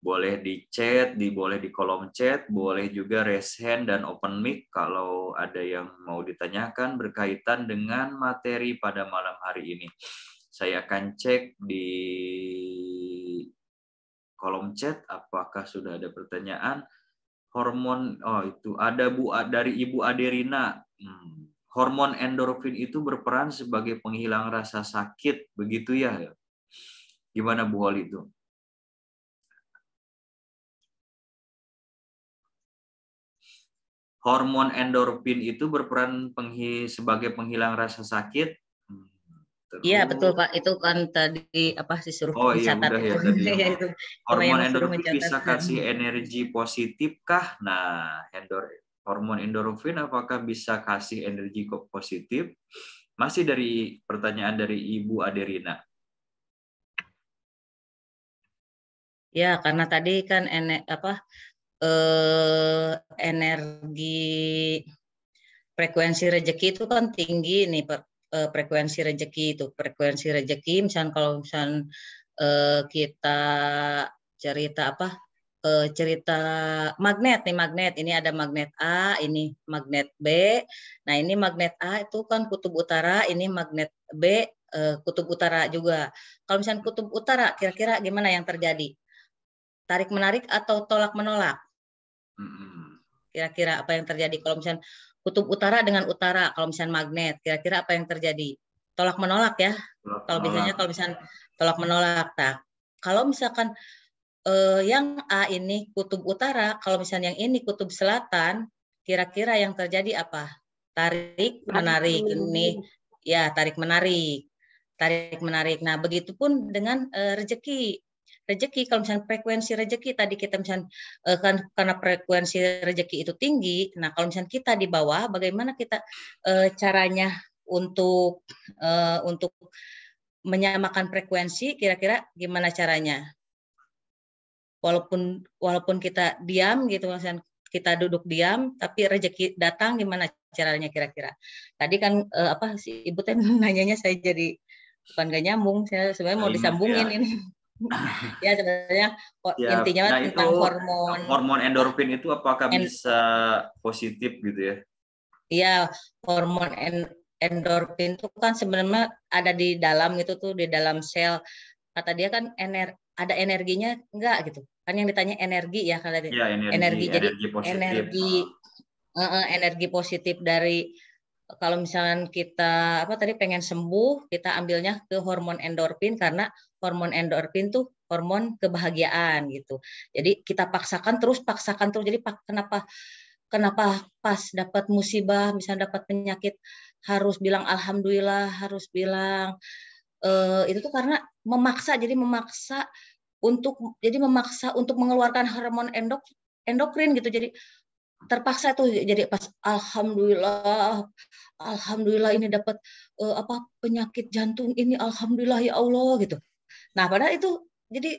S1: Boleh di chat, boleh di kolom chat, boleh juga raise hand dan open mic kalau ada yang mau ditanyakan berkaitan dengan materi pada malam hari ini. Saya akan cek di kolom chat apakah sudah ada pertanyaan. hormon, oh itu ada dari Ibu Aderina. Hormon endorfin itu berperan sebagai penghilang rasa sakit, begitu ya? Gimana Bu Holi itu? Hormon endorfin itu berperan sebagai penghilang rasa sakit.
S2: Iya betul Pak, itu kan tadi apa disuruh
S1: Oh iya
S2: mencatat
S1: udah
S2: itu.
S1: ya tadi.
S2: Ya, itu
S1: Hormon
S2: yang suruh
S1: endorfin bisa
S2: mencatatkan.
S1: kasih energi positif kah? Nah, hormon endorfin apakah bisa kasih energi positif? Masih dari pertanyaan dari Ibu Aderina.
S2: Ya, karena tadi kan energi frekuensi rezeki itu kan tinggi nih frekuensi rezeki itu. Frekuensi rezeki misalnya kalau misalnya kita cerita cerita magnet nih, magnet ini ada magnet A, ini magnet B. Nah, ini magnet A itu kan kutub utara, ini magnet B kutub utara juga. Kalau misalnya kutub utara, kira-kira gimana yang terjadi? Tarik menarik atau tolak menolak? Kira-kira apa yang terjadi kalau misalnya kutub utara dengan utara, kalau misalnya magnet, kira-kira apa yang terjadi? Tolak menolak ya. Kalau biasanya kalau misalnya tolak menolak. Nah, kalau misalkan yang A ini kutub utara, kalau misalnya yang ini kutub selatan, kira-kira yang terjadi apa? Tarik menarik. Ini ya tarik menarik. Tarik menarik. Nah, begitupun dengan rezeki. Rezeki kalau misalnya frekuensi rezeki tadi kita misalnya kan karena frekuensi rezeki itu tinggi. Nah, kalau misalnya kita di bawah, bagaimana kita caranya untuk menyamakan frekuensi? Kira-kira gimana caranya? Walaupun kita diam gitu, misalnya kita duduk diam, tapi rezeki datang, gimana caranya kira-kira? Tadi kan si Ibu teh nanyanya saya jadi bukan gak nyambung, saya sebenarnya mau disambungin ini. Ya sebenarnya intinya
S1: nah,
S2: tentang
S1: itu
S2: hormon
S1: endorfin itu apakah bisa positif gitu ya?
S2: Iya, hormon endorfin itu kan sebenarnya ada di dalam itu tuh, di dalam sel. Kata dia kan ada energinya enggak gitu. Kan yang ditanya energi ya, kalau
S1: Ya,
S2: energi. Jadi
S1: positif.
S2: energi positif dari kalau misalnya kita tadi pengen sembuh, kita ambilnya ke hormon endorfin karena hormon endorfin tuh hormon kebahagiaan gitu. Jadi kita paksakan terus. Jadi kenapa pas dapat musibah, misalnya dapat penyakit harus bilang alhamdulillah, harus bilang itu tuh karena memaksa untuk mengeluarkan hormon endokrin gitu. Jadi terpaksa tuh, jadi pas alhamdulillah ini dapat penyakit jantung ini, alhamdulillah ya Allah gitu. Nah, padahal itu jadi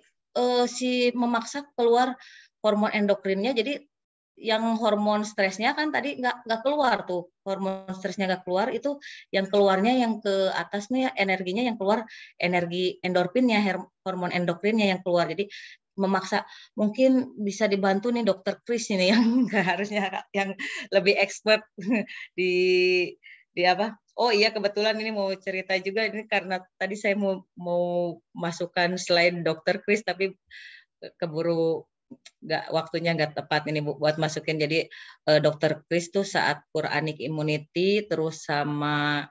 S2: si memaksa keluar hormon endokrinnya, jadi yang hormon stresnya kan tadi nggak keluar tuh, hormon stresnya nggak keluar, itu yang keluarnya yang ke atasnya energinya yang keluar energi endorfinnya, hormon endokrinnya yang keluar. Jadi memaksa. Mungkin bisa dibantu nih Dokter Kris ini yang harusnya yang lebih expert di apa. Oh iya, kebetulan ini mau cerita juga ini karena tadi saya mau masukkan selain Dokter Kris, tapi keburu waktunya nggak tepat ini Bu buat masukin. Jadi Dokter Kris tuh saat Quranic Immunity terus sama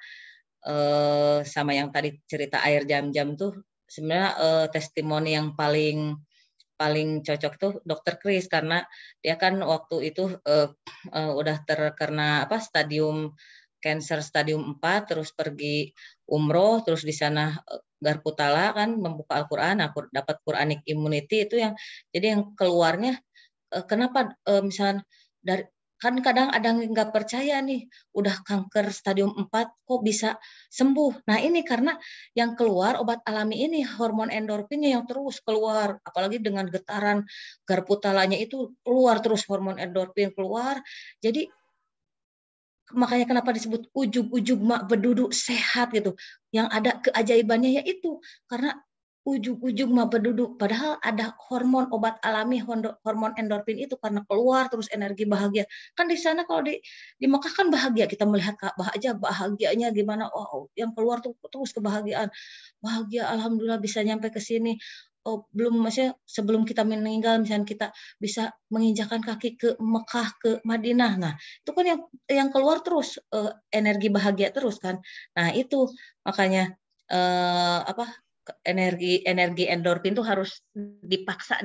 S2: yang tadi cerita air jam-jam tuh sebenarnya testimoni yang paling cocok tuh Dokter Kris, karena dia kan waktu itu udah terkena stadium cancer stadium 4, terus pergi umroh, terus di sana Garputala kan membuka Al-Qur'an, dapat Quranic Immunity itu yang jadi yang keluarnya kenapa misalnya dari kan kadang ada yang nggak percaya nih, udah kanker stadium 4 kok bisa sembuh. Nah, ini karena yang keluar obat alami ini, hormon endorfinnya yang terus keluar, apalagi dengan getaran Garputalanya itu keluar terus hormon endorfin keluar. Jadi makanya kenapa disebut ujug-ujug mak berduduk sehat gitu. Yang ada keajaibannya yaitu karena ujug-ujug mah berduduk, padahal ada hormon obat alami, hormon endorfin itu karena keluar terus energi bahagia. Kan di sana kalau di Mekah kan bahagia, kita melihat Ka'bah aja bahagianya gimana, oh yang keluar tuh terus kebahagiaan. Bahagia, alhamdulillah bisa nyampe ke sini. belum, maksudnya sebelum kita meninggal, misalnya kita bisa menginjakkan kaki ke Mekah, ke Madinah. Nah, itu kan yang keluar terus energi bahagia terus kan. Nah, itu makanya energi endorfin itu harus dipaksa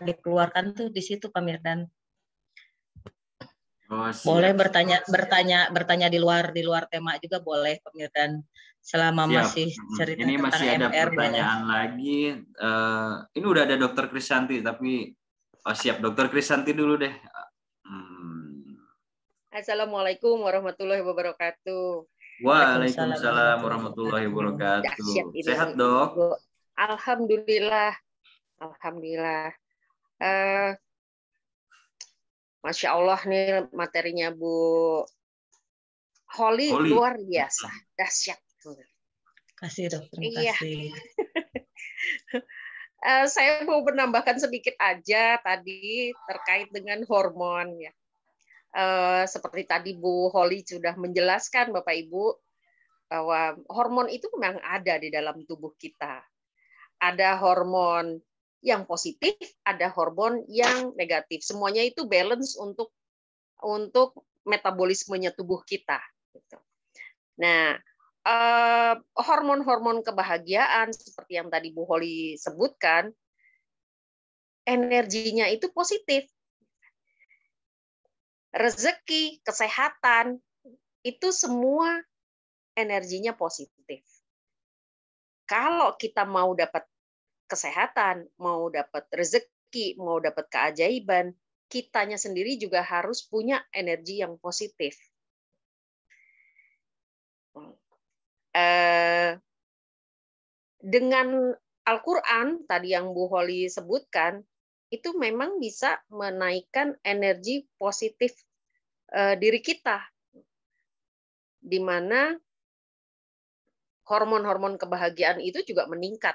S2: dikeluarkan tuh di situ, Pak Mirdan.
S1: Oh,
S2: Boleh
S1: siap.
S2: bertanya di luar tema juga boleh, Pak Mirdan. Selama
S1: Siap.
S2: masih cerita
S1: Ini
S2: tentang
S1: masih ada
S2: MR
S1: pertanyaan
S2: boleh.
S1: lagi. Ini udah ada Dokter Krisanti, tapi siap, Dokter Krisanti dulu deh.
S3: Assalamualaikum warahmatullahi wabarakatuh.
S1: Waalaikumsalam warahmatullahi
S3: Dahsyat
S1: wabarakatuh.
S3: ini.
S1: Sehat, Dok?
S3: Alhamdulillah. Masya Allah nih materinya Bu Holly luar biasa, dahsyat.
S2: Terima kasih, Dok. Terima kasih.
S3: Saya mau menambahkan sedikit aja tadi terkait dengan hormon ya. Seperti tadi Bu Holly sudah menjelaskan, Bapak Ibu, bahwa hormon itu memang ada di dalam tubuh kita. Ada hormon yang positif, ada hormon yang negatif. Semuanya itu balance untuk metabolismenya tubuh kita. Nah, hormon-hormon kebahagiaan seperti yang tadi Bu Holly sebutkan, energinya itu positif. Rezeki, kesehatan, itu semua energinya positif. Kalau kita mau dapat kesehatan, mau dapat rezeki, mau dapat keajaiban, kitanya sendiri juga harus punya energi yang positif. Dengan Al-Quran, tadi yang Bu Holly sebutkan, itu memang bisa menaikkan energi positif diri kita, di mana hormon-hormon kebahagiaan itu juga meningkat.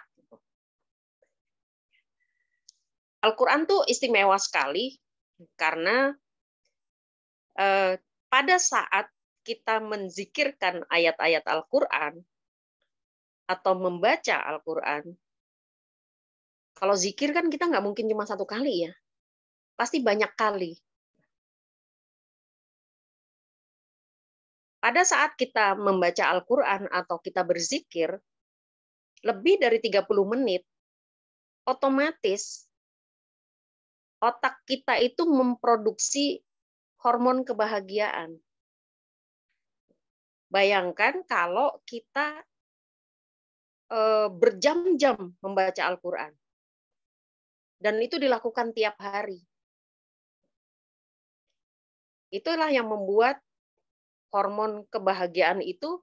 S3: Al-Quran tuh istimewa sekali karena pada saat kita menzikirkan ayat-ayat Al-Quran atau membaca Al-Quran, kalau zikir kan kita nggak mungkin cuma satu kali ya, pasti banyak kali. Pada saat kita membaca Al-Quran atau kita berzikir, lebih dari 30 menit, otomatis otak kita itu memproduksi hormon kebahagiaan. Bayangkan kalau kita berjam-jam membaca Al-Quran. Dan itu dilakukan tiap hari. Itulah yang membuat hormon kebahagiaan itu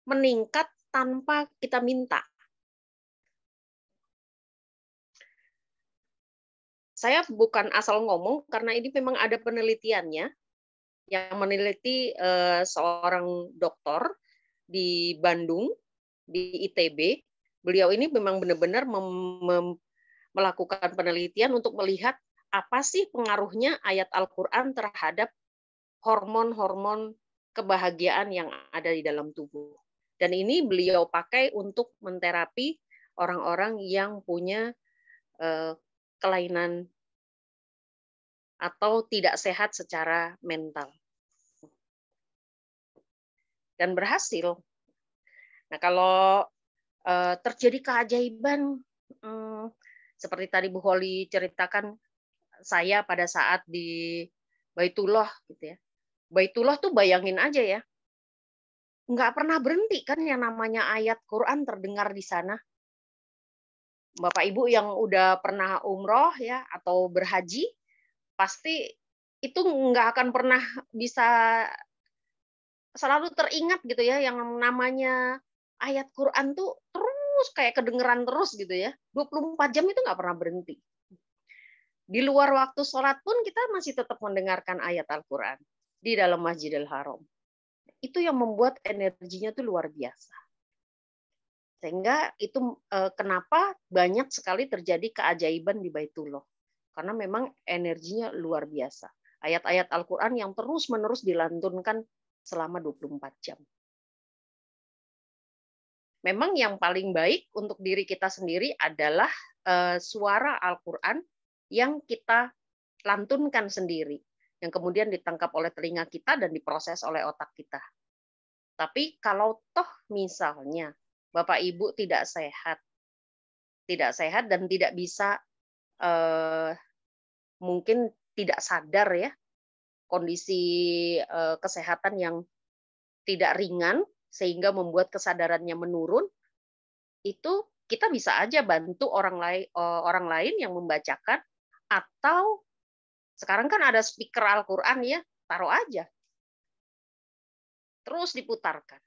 S3: meningkat tanpa kita minta. Saya bukan asal ngomong, karena ini memang ada penelitiannya, yang meneliti seorang dokter di Bandung, di ITB. Beliau ini memang benar-benar melakukan penelitian untuk melihat apa sih pengaruhnya ayat Al-Quran terhadap hormon-hormon kebahagiaan yang ada di dalam tubuh. Dan ini beliau pakai untuk menterapi orang-orang yang punya kelainan atau tidak sehat secara mental. Dan berhasil. Nah, kalau terjadi keajaiban, seperti tadi Bu Holly ceritakan, saya pada saat di Baitullah, gitu ya. Baitullah tuh bayangin aja ya, nggak pernah berhenti kan yang namanya ayat Quran terdengar di sana. Bapak Ibu yang udah pernah umroh ya atau berhaji, pasti itu nggak akan pernah bisa selalu teringat gitu ya, yang namanya ayat Quran tuh terus kayak kedengeran terus gitu ya. 24 jam itu nggak pernah berhenti. Di luar waktu sholat pun kita masih tetap mendengarkan ayat Al-Quran di dalam Masjidil Haram. Itu yang membuat energinya tuh luar biasa. Sehingga itu kenapa banyak sekali terjadi keajaiban di Baitullah. Karena memang energinya luar biasa. Ayat-ayat Al-Quran yang terus-menerus dilantunkan selama 24 jam. memang yang paling baik untuk diri kita sendiri adalah suara Al-Quran yang kita lantunkan sendiri, yang kemudian ditangkap oleh telinga kita dan diproses oleh otak kita. Tapi kalau toh misalnya Bapak Ibu tidak sehat dan tidak bisa, mungkin tidak sadar ya, kondisi kesehatan yang tidak ringan sehingga membuat kesadarannya menurun, itu kita bisa aja bantu orang lain yang membacakan, atau sekarang kan ada speaker Al-Quran ya, taruh aja, terus diputarkan.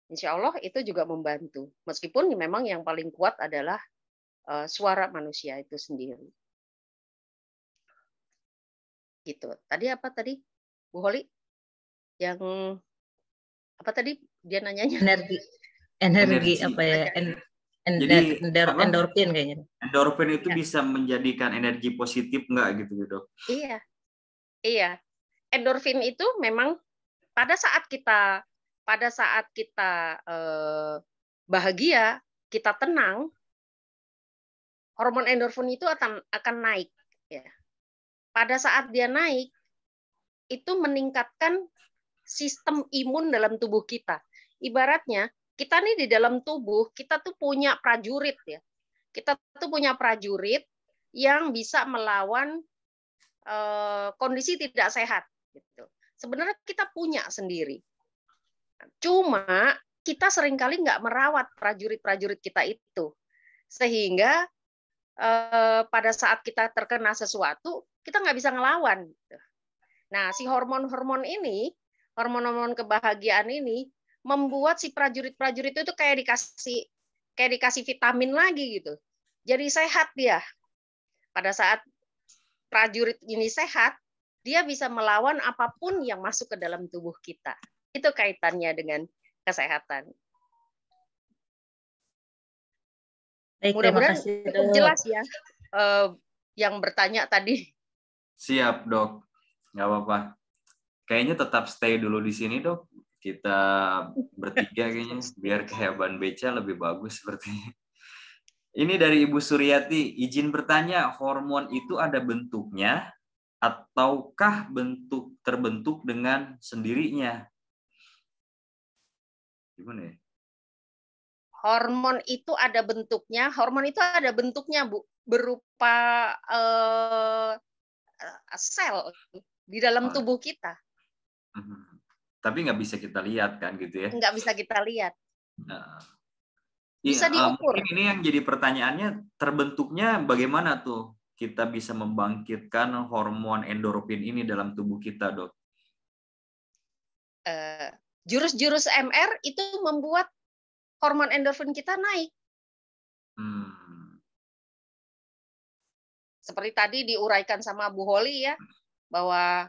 S3: Insya Allah itu juga membantu, meskipun memang yang paling kuat adalah suara manusia itu sendiri. Gitu. Tadi apa tadi, Bu Holi? Yang apa tadi dia nanyanya?
S2: Energi apa ya?
S1: Jadi
S2: endorfin kayaknya.
S1: Endorfin itu bisa menjadikan energi positif nggak gitu, Dok?
S3: Iya. Endorfin itu memang pada saat kita bahagia, kita tenang, hormon endorfin itu akan naik. Ya. Pada saat dia naik, itu meningkatkan sistem imun dalam tubuh kita. Ibaratnya, kita nih di dalam tubuh, kita tuh punya prajurit ya. Kita tuh punya prajurit yang bisa melawan kondisi tidak sehat. Gitu. Sebenarnya kita punya sendiri. Cuma kita seringkali nggak merawat prajurit-prajurit kita itu. Sehingga pada saat kita terkena sesuatu, kita nggak bisa ngelawan. Nah, si hormon-hormon ini, hormon-hormon kebahagiaan ini, membuat si prajurit-prajurit itu kayak dikasih vitamin lagi gitu. Jadi sehat dia. Pada saat prajurit ini sehat, dia bisa melawan apapun yang masuk ke dalam tubuh kita. Itu kaitannya dengan kesehatan. Mudah-mudahan cukup jelas ya yang bertanya tadi.
S1: Siap, Dok. Nggak apa-apa. Kayaknya tetap stay dulu di sini, Dok. Kita bertiga kayaknya, biar kayak ban beca lebih bagus sepertinya. Ini dari Ibu Suryati, izin bertanya, hormon itu ada bentuknya ataukah terbentuk dengan sendirinya? Gimana ya?
S3: Hormon itu ada bentuknya, Bu, berupa sel di dalam tubuh kita.
S1: Tapi nggak bisa kita lihat kan gitu ya?
S3: Nggak bisa kita lihat.
S1: Bisa diukur. Mungkin ini yang jadi pertanyaannya, terbentuknya bagaimana tuh kita bisa membangkitkan hormon endorfin ini dalam tubuh kita, Dok?
S3: Jurus-jurus MR itu membuat hormon endorfin kita naik. Seperti tadi diuraikan sama Bu Holi ya, bahwa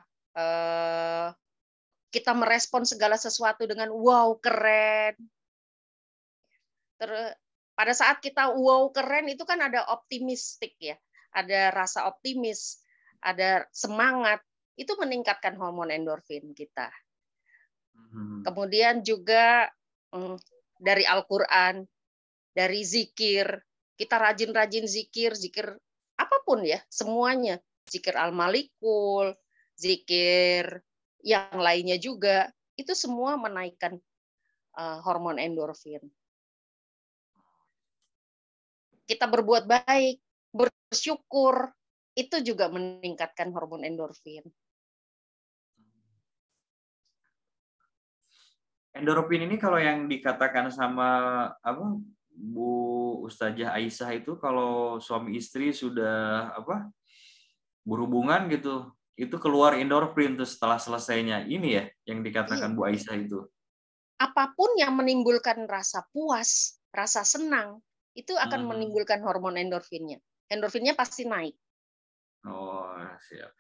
S3: kita merespon segala sesuatu dengan wow keren. Pada saat kita wow keren itu kan ada optimistik ya, ada rasa optimis, ada semangat, itu meningkatkan hormon endorfin kita. Kemudian juga dari Al-Quran, dari zikir, kita rajin-rajin zikir apapun ya, semuanya, zikir Al-Malikul, zikir yang lainnya juga, itu semua menaikkan hormon endorfin. Kita berbuat baik, bersyukur, itu juga meningkatkan hormon endorfin.
S1: Endorfin ini kalau yang dikatakan sama Bu Ustazah Aisyah itu, kalau suami istri sudah berhubungan gitu, itu keluar endorfin tuh setelah selesainya. Ini ya yang dikatakan Bu Aisyah itu.
S3: Apapun yang menimbulkan rasa puas, rasa senang, itu akan menimbulkan hormon endorfinnya. Endorfinnya pasti naik.
S1: Oh, siap.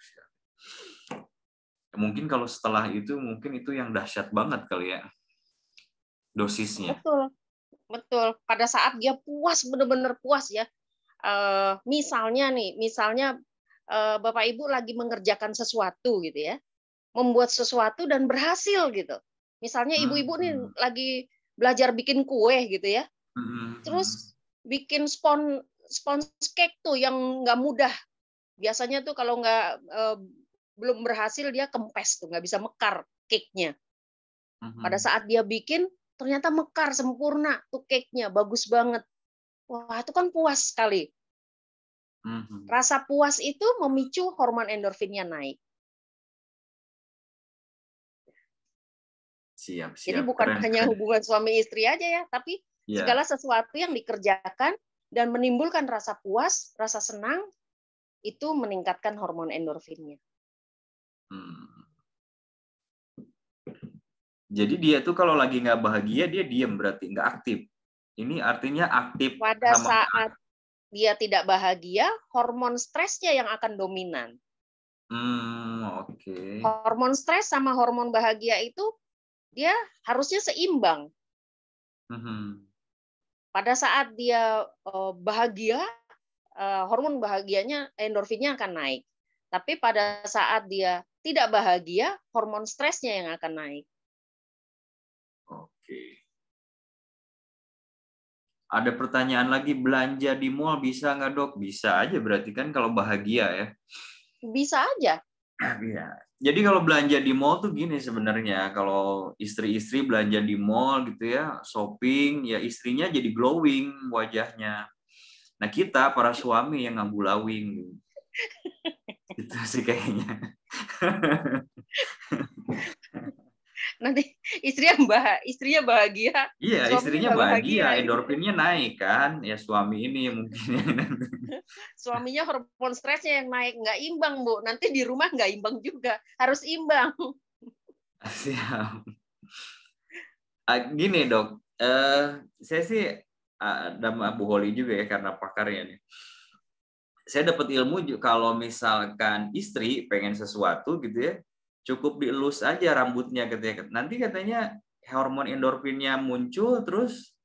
S1: Mungkin kalau setelah itu, mungkin itu yang dahsyat banget kali ya, dosisnya.
S3: Betul. Pada saat dia puas, benar-benar puas ya. Misalnya Bapak Ibu lagi mengerjakan sesuatu gitu ya, membuat sesuatu dan berhasil gitu. Misalnya ibu-ibu nih lagi belajar bikin kue gitu ya.
S1: Mhm.
S3: Terus bikin sponge cake tuh yang nggak mudah. Biasanya tuh kalau belum berhasil dia kempes tuh, nggak bisa mekar cake-nya. Pada
S1: Mhm.
S3: saat dia bikin, ternyata mekar sempurna tuh cake-nya, bagus banget. Wah, itu kan puas sekali.
S1: Mhm.
S3: Rasa puas itu memicu hormon endorfinnya naik.
S1: Siap,
S3: Jadi
S1: siap.
S3: bukan
S1: Keren,
S3: hanya
S1: keren.
S3: hubungan suami istri aja ya, tapi
S1: Iya.
S3: segala sesuatu yang dikerjakan dan menimbulkan rasa puas, rasa senang, itu meningkatkan hormon endorfinnya.
S1: Hmm. Jadi dia tuh kalau lagi nggak bahagia, dia diem berarti, nggak aktif. Ini artinya aktif
S3: Pada
S1: sama.
S3: saat dia tidak bahagia, hormon stresnya yang akan dominan.
S1: Oke.
S3: Hormon stres sama hormon bahagia itu dia harusnya seimbang.
S1: Mhm.
S3: Pada saat dia bahagia, hormon bahagianya, endorfinnya akan naik. Tapi pada saat dia tidak bahagia, hormon stresnya yang akan naik.
S1: Oke. Ada pertanyaan lagi, belanja di mall bisa nggak dok? Bisa aja berarti kan kalau bahagia ya.
S3: Bisa aja.
S1: Iya. Jadi kalau belanja di mall tuh gini sebenarnya, kalau istri-istri belanja di mall gitu ya, shopping, ya istrinya jadi glowing wajahnya. Nah kita para suami yang ngambulawing. Itu sih kayaknya.
S3: Nanti istrinya bahagia,
S1: Iya,
S3: suaminya
S1: istrinya
S3: nggak
S1: bahagia,
S3: bahagia.
S1: endorfinnya naik kan. Ya suami ini mungkin.
S3: Suaminya hormon stresnya yang naik, nggak imbang, Bu. Nanti di rumah nggak imbang juga, harus imbang.
S1: Siap. Gini dok, saya sih ada Bu Holi juga ya karena pakarnya nih. Saya dapat ilmu kalau misalkan istri pengen sesuatu gitu ya, cukup dielus aja rambutnya katanya. Nanti katanya hormon endorfinnya muncul terus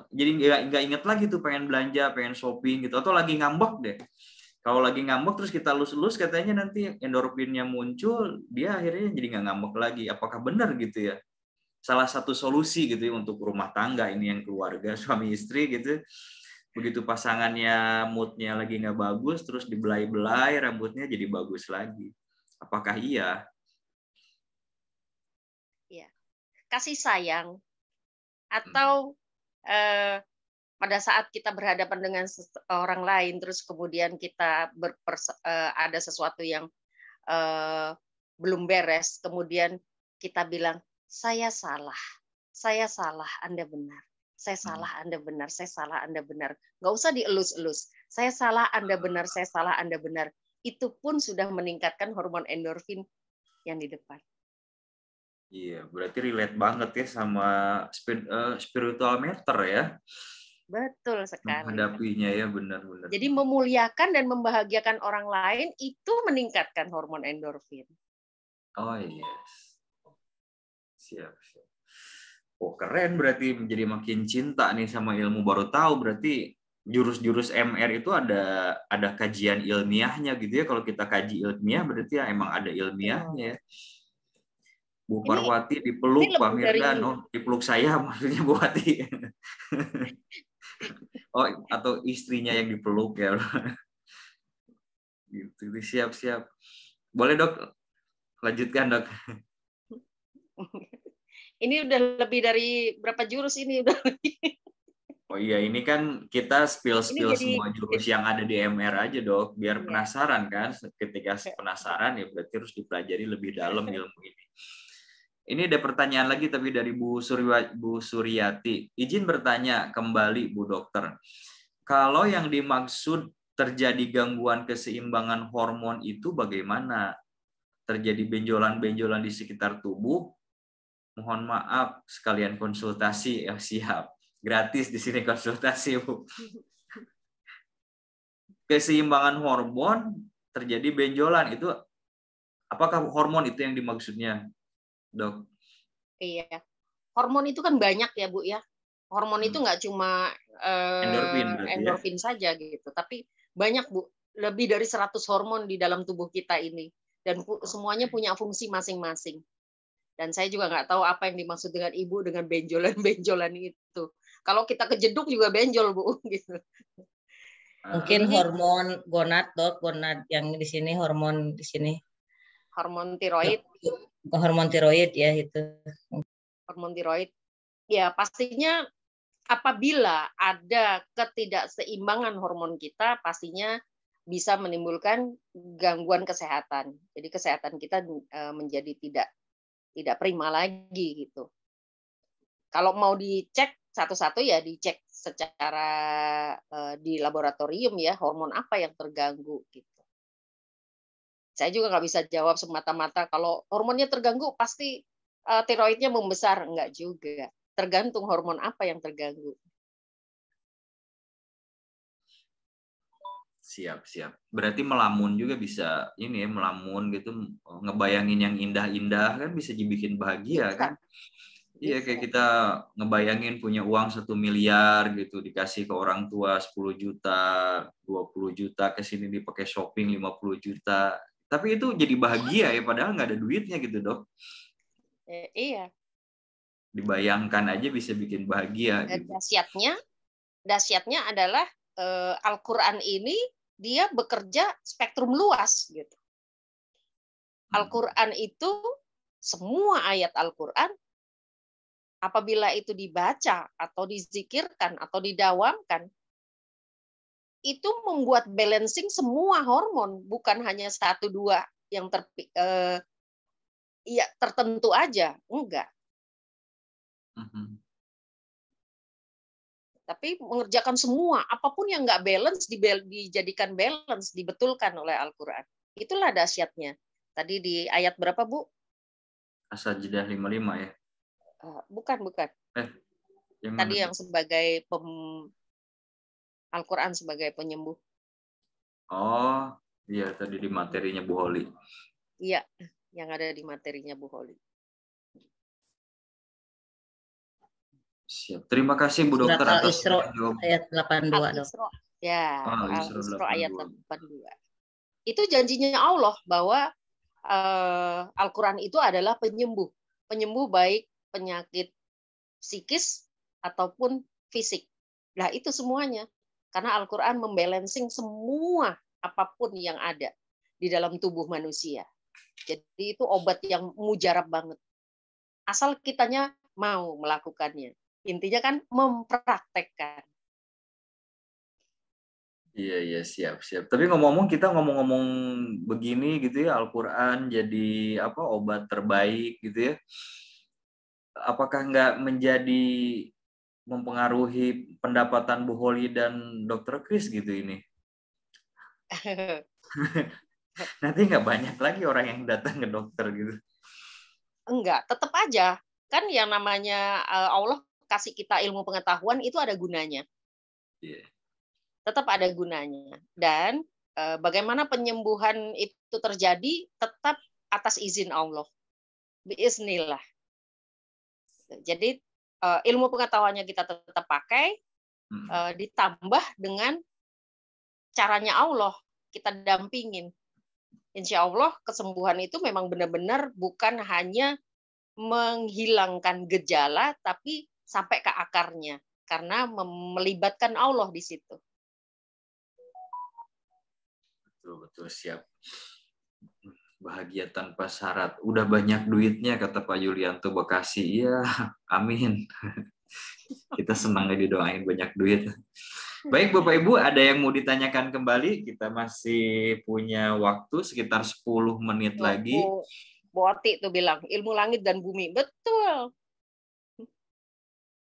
S1: jadi nggak inget lagi tuh pengen belanja, pengen shopping gitu, atau lagi ngambek deh. Kalau lagi ngambek terus kita elus-elus katanya nanti endorfinnya muncul, dia akhirnya jadi nggak ngambek lagi. Apakah benar gitu ya? Salah satu solusi gitu ya untuk rumah tangga ini yang keluarga suami istri gitu. Begitu pasangannya moodnya lagi nggak bagus, terus dibelai-belai rambutnya jadi bagus lagi. Apakah iya?
S3: Ya. Kasih sayang atau pada saat kita berhadapan dengan orang lain, terus kemudian kita ada sesuatu yang belum beres, kemudian kita bilang, saya salah, Anda benar. Saya salah, Anda benar. Saya salah, Anda benar. Nggak usah dielus-elus. Saya salah, Anda benar. Saya salah, Anda benar. Itu pun sudah meningkatkan hormon endorfin yang di depan.
S1: Iya, berarti relate banget ya sama spiritual meter ya.
S3: Betul sekali.
S1: Menghadapinya ya, benar-benar.
S3: Jadi memuliakan dan membahagiakan orang lain itu meningkatkan hormon endorfin.
S1: Oh yes. Siap, siap. Oh keren, berarti menjadi makin cinta nih sama ilmu. Baru tahu berarti jurus-jurus MR itu ada kajian ilmiahnya gitu ya. Kalau kita kaji ilmiah berarti ya emang ada ilmiahnya ya. Bu
S3: Ini
S1: Parwati dipeluk Pak
S3: lebih dari
S1: Mirdan, oh dipeluk saya maksudnya Bu Wati. Oh atau istrinya yang dipeluk ya. Gitu. Siap-siap. Boleh dok, lanjutkan dok.
S3: ini udah lebih dari berapa jurus ini udah.
S1: Oh iya, ini kan kita
S3: Ini
S1: spill
S3: jadi
S1: semua jurus yang ada di MR aja dok, biar
S3: iya.
S1: penasaran kan. Ketika penasaran ya berarti harus dipelajari lebih dalam ilmu ini. Ini ada pertanyaan lagi tapi dari Bu Suryati. Izin bertanya kembali Bu Dokter. Kalau yang dimaksud terjadi gangguan keseimbangan hormon itu bagaimana? Terjadi benjolan-benjolan di sekitar tubuh? Mohon maaf sekalian konsultasi ya, siap. Gratis di sini konsultasi Bu. Keseimbangan hormon terjadi benjolan itu apakah hormon itu yang dimaksudnya, Dok?
S3: Iya. Hormon itu kan banyak ya, Bu ya. Hormon itu nggak cuma
S1: Endorfin berarti ya.
S3: endorfin saja gitu, tapi banyak, Bu. Lebih dari 100 hormon di dalam tubuh kita ini dan semuanya punya fungsi masing-masing. Dan saya juga nggak tahu apa yang dimaksud dengan ibu dengan benjolan-benjolan itu. Kalau kita kejeduk juga benjol, Bu. Gitu.
S2: Mungkin
S3: Jadinya
S2: hormon gonad, Dok, gonad yang di sini, hormon di sini.
S3: hormon tiroid.
S2: Hormon tiroid ya itu.
S3: Hormon tiroid. Ya, pastinya apabila ada ketidakseimbangan hormon kita, pastinya bisa menimbulkan gangguan kesehatan. Jadi kesehatan kita menjadi tidak prima lagi gitu. Kalau mau dicek satu-satu ya dicek secara di laboratorium ya, hormon apa yang terganggu gitu. Saya juga nggak bisa jawab semata-mata kalau hormonnya terganggu pasti tiroidnya membesar, enggak juga. Tergantung hormon apa yang terganggu.
S1: Siap. Berarti melamun juga bisa ini ya, melamun gitu, ngebayangin yang indah-indah kan bisa dibikin bahagia
S3: Bisa.
S1: kan? Iya, kayak kita ngebayangin punya uang 1 miliar gitu, dikasih ke orang tua 10 juta, 20 juta, ke sini dipakai shopping 50 juta. Tapi itu jadi bahagia ya, padahal nggak ada duitnya gitu, Dok.
S3: Iya.
S1: Dibayangkan aja bisa bikin bahagia gitu.
S3: Dahsyatnya adalah Al-Quran ini dia bekerja spektrum luas gitu. Al-Quran itu semua ayat Al-Quran apabila itu dibaca atau dizikirkan atau didawamkan itu membuat balancing semua hormon, bukan hanya 1-2 yang tertentu aja, enggak. Tapi mengerjakan semua, apapun yang nggak balance dijadikan balance, dibetulkan oleh Al-Quran. Itulah dahsyatnya. Tadi di ayat berapa, Bu?
S1: As-Sajdah 55 ya?
S3: Bukan.
S1: Yang
S3: Tadi yang sebagai Al-Quran sebagai penyembuh.
S1: Oh, iya tadi di materinya Bu Holi.
S3: Iya, yang ada di materinya Bu Holi.
S1: Siap. Terima kasih Bu Dokter atas
S2: ayat 82, Dok.
S3: Ya, Al-Isra ayat 82. Itu janjinya Allah bahwa Al-Quran itu adalah penyembuh. Penyembuh baik penyakit psikis ataupun fisik. Nah, itu semuanya. Karena Al-Quran membalancing semua apapun yang ada di dalam tubuh manusia. Jadi itu obat yang mujarab banget. Asal kitanya mau melakukannya. Intinya kan mempraktekkan.
S1: Iya, siap. Tapi ngomong-ngomong, kita ngomong-ngomong begini gitu ya, Al-Quran jadi obat terbaik gitu ya. Apakah nggak menjadi mempengaruhi pendapatan Bu Holi dan Dr. Kris gitu ini? Nanti nggak banyak lagi orang yang datang ke dokter gitu.
S3: Enggak, tetap aja. Kan yang namanya Allah kasih kita ilmu pengetahuan itu ada gunanya.
S1: Yeah.
S3: Tetap ada gunanya. Dan bagaimana penyembuhan itu terjadi tetap atas izin Allah. Biiznillah. Jadi ilmu pengetahuannya kita tetap pakai, ditambah dengan caranya Allah, kita dampingin. Insya Allah kesembuhan itu memang benar-benar bukan hanya menghilangkan gejala, tapi sampai ke akarnya. Karena melibatkan Allah di situ.
S1: Betul, siap. Bahagia tanpa syarat. Udah banyak duitnya, kata Pak Yulianto Bekasi. Iya, amin. Kita senang didoain banyak duit. Baik Bapak Ibu, ada yang mau ditanyakan kembali? Kita masih punya waktu sekitar 10 menit lagi.
S3: Bu Oti tuh bilang, ilmu langit dan bumi. Betul.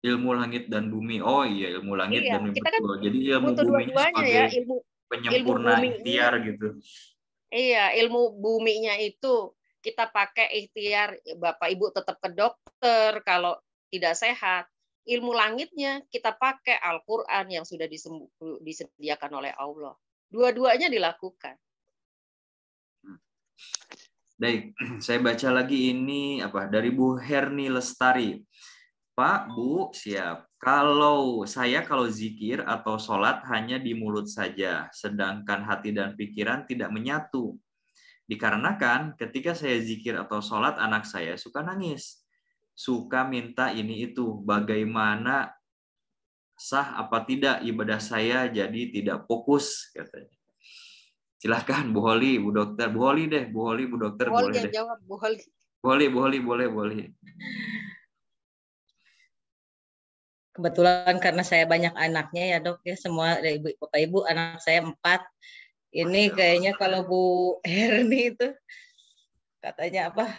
S1: Ilmu langit dan bumi. Oh iya, ilmu langit dan bumi.
S3: Kita kan
S1: betul. Jadi ilmu buminya sebagai
S3: ya,
S1: penyempurna ikhtiar gitu.
S3: Iya, ilmu buminya itu kita pakai ikhtiar, Bapak Ibu tetap ke dokter kalau tidak sehat. Ilmu langitnya kita pakai Al-Quran yang sudah disediakan oleh Allah. Dua-duanya dilakukan.
S1: Baik, saya baca lagi ini dari Bu Herni Lestari. Pak, Bu, siap. Kalau zikir atau sholat hanya di mulut saja, sedangkan hati dan pikiran tidak menyatu. Dikarenakan ketika saya zikir atau sholat, anak saya suka nangis, suka minta ini itu. Bagaimana, sah apa tidak ibadah saya jadi tidak fokus, katanya. Silahkan Bu Holi, Bu Dokter. Bu Holi deh, Bu Holi, Bu Dokter,
S3: Bu Holi
S1: boleh
S3: yang
S1: deh.
S3: jawab, Bu Holi.
S1: Boleh.
S2: Kebetulan karena saya banyak anaknya ya dok ya, semua dari ibu bapak ibu, anak saya 4. Ini kayaknya kalau Bu Herni itu katanya apa?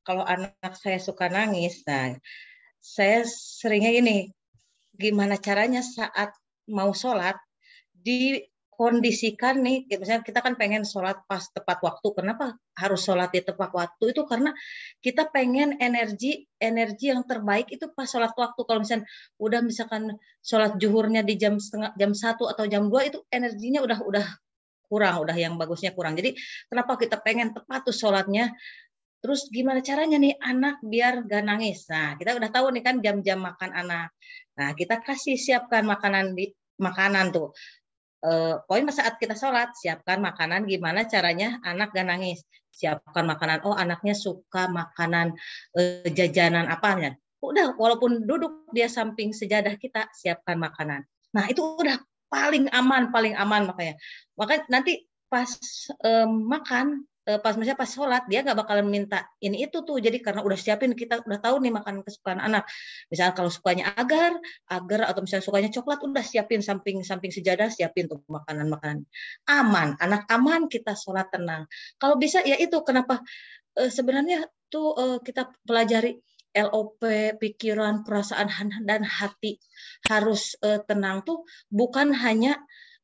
S2: Kalau anak saya suka nangis, nah saya seringnya ini, gimana caranya saat mau sholat dikondisikan nih, misalnya kita kan pengen sholat pas tepat waktu. Kenapa harus sholat di tepat waktu? Itu karena kita pengen energi yang terbaik itu pas sholat waktu. Kalau misalnya udah misalkan sholat zuhurnya di jam 1 atau jam 2, itu energinya udah kurang, udah yang bagusnya kurang. Jadi kenapa kita pengen tepat tuh sholatnya? Terus gimana caranya nih anak biar gak nangis? Nah, kita udah tahu nih kan jam-jam makan anak. Nah, kita siapkan makanan tuh. Poin saat kita sholat, siapkan makanan, gimana caranya anak gak nangis. Siapkan makanan, oh anaknya suka makanan jajanan apanya. Udah, walaupun duduk dia samping sejadah kita, siapkan makanan. Nah, itu udah paling aman makanya. Maka nanti pas makan, misalnya pas sholat, dia nggak bakalan minta ini itu tuh. Jadi karena udah siapin, kita udah tahu nih makanan kesukaan anak. Misalnya kalau sukanya agar atau misalnya sukanya coklat, udah siapin samping sejadah, siapin tuh makanan aman, anak aman, kita sholat tenang. Kalau bisa ya itu kenapa sebenarnya tuh kita pelajari LOP, pikiran, perasaan dan hati harus tenang tuh bukan hanya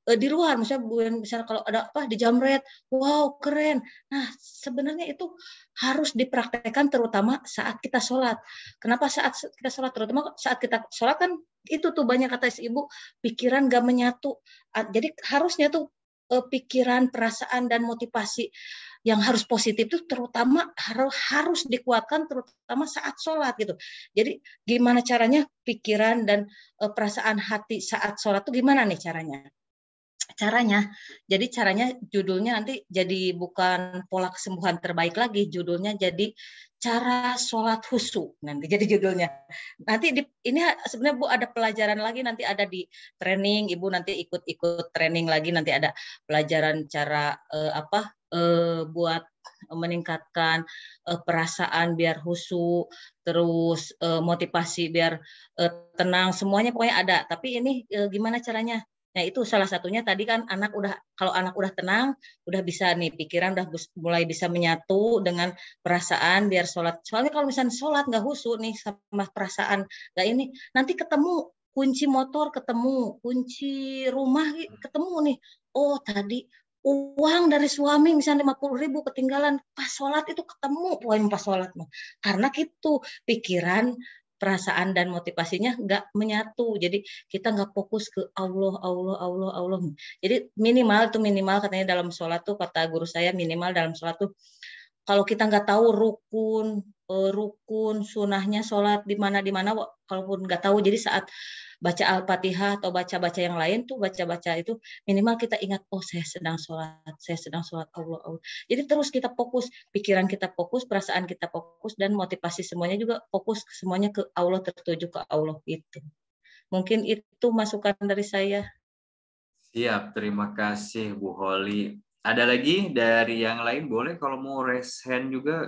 S2: di luar, misalnya kalau ada apa di jamret, wow keren. Nah sebenarnya itu harus dipraktekkan terutama saat kita sholat. Kenapa saat kita sholat? Terutama saat kita sholat kan itu tuh banyak kata ibu pikiran gak menyatu. Jadi harusnya tuh pikiran, perasaan dan motivasi yang harus positif itu terutama harus dikuatkan terutama saat sholat gitu. Jadi gimana caranya pikiran dan perasaan hati saat sholat tuh gimana nih caranya? Jadi caranya judulnya nanti jadi bukan pola kesembuhan terbaik lagi, judulnya jadi cara sholat khusyuk nanti jadi judulnya. Nanti ini sebenarnya Bu ada pelajaran lagi, nanti ada di training, Ibu nanti ikut training lagi, nanti ada pelajaran cara buat meningkatkan perasaan biar khusyuk, terus motivasi biar tenang, semuanya pokoknya ada. Tapi ini gimana caranya? Nah itu salah satunya tadi kan kalau anak udah tenang, udah bisa nih pikiran udah mulai bisa menyatu dengan perasaan biar sholat. Soalnya kalau misalnya sholat nggak khusyuk nih sama perasaan nggak ini, nanti ketemu kunci motor, ketemu kunci rumah, ketemu nih. Oh tadi uang dari suami misalnya 50.000 ketinggalan pas sholat, itu ketemu poin pas sholat. Karena gitu pikiran, perasaan dan motivasinya nggak menyatu. Jadi kita nggak fokus ke Allah. Jadi minimal katanya dalam sholat tuh, kata guru saya, minimal dalam sholat tuh kalau kita nggak tahu rukun sunahnya sholat di mana, kalaupun nggak tahu, jadi saat baca Al-Fatihah atau baca yang lain tuh, baca itu minimal kita ingat, oh saya sedang sholat Allah. Jadi terus kita fokus, pikiran kita fokus, perasaan kita fokus, dan motivasi semuanya juga fokus semuanya ke Allah, tertuju ke Allah itu. Mungkin itu masukan dari saya.
S1: Siap, terima kasih Bu Holi. Ada lagi dari yang lain? Boleh kalau mau raise hand juga,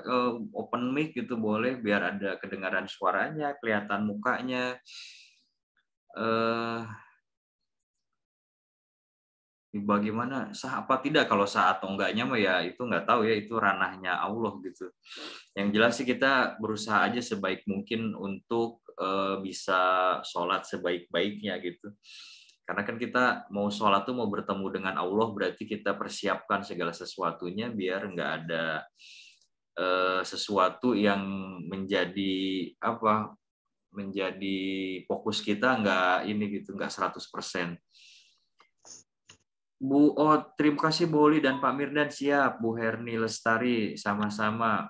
S1: open mic gitu boleh, biar ada kedengaran suaranya, kelihatan mukanya. Bagaimana sah apa tidak? Kalau sah atau enggaknya mah ya itu nggak tahu ya, itu ranahnya Allah gitu. Yang jelas sih kita berusaha aja sebaik mungkin untuk bisa sholat sebaik-baiknya gitu. Karena kan kita mau sholat tuh mau bertemu dengan Allah, berarti kita persiapkan segala sesuatunya biar nggak ada sesuatu yang menjadi fokus kita nggak 100%. Terima kasih Bu Holi dan Pak Mirdan. Siap. Bu Herni Lestari sama-sama.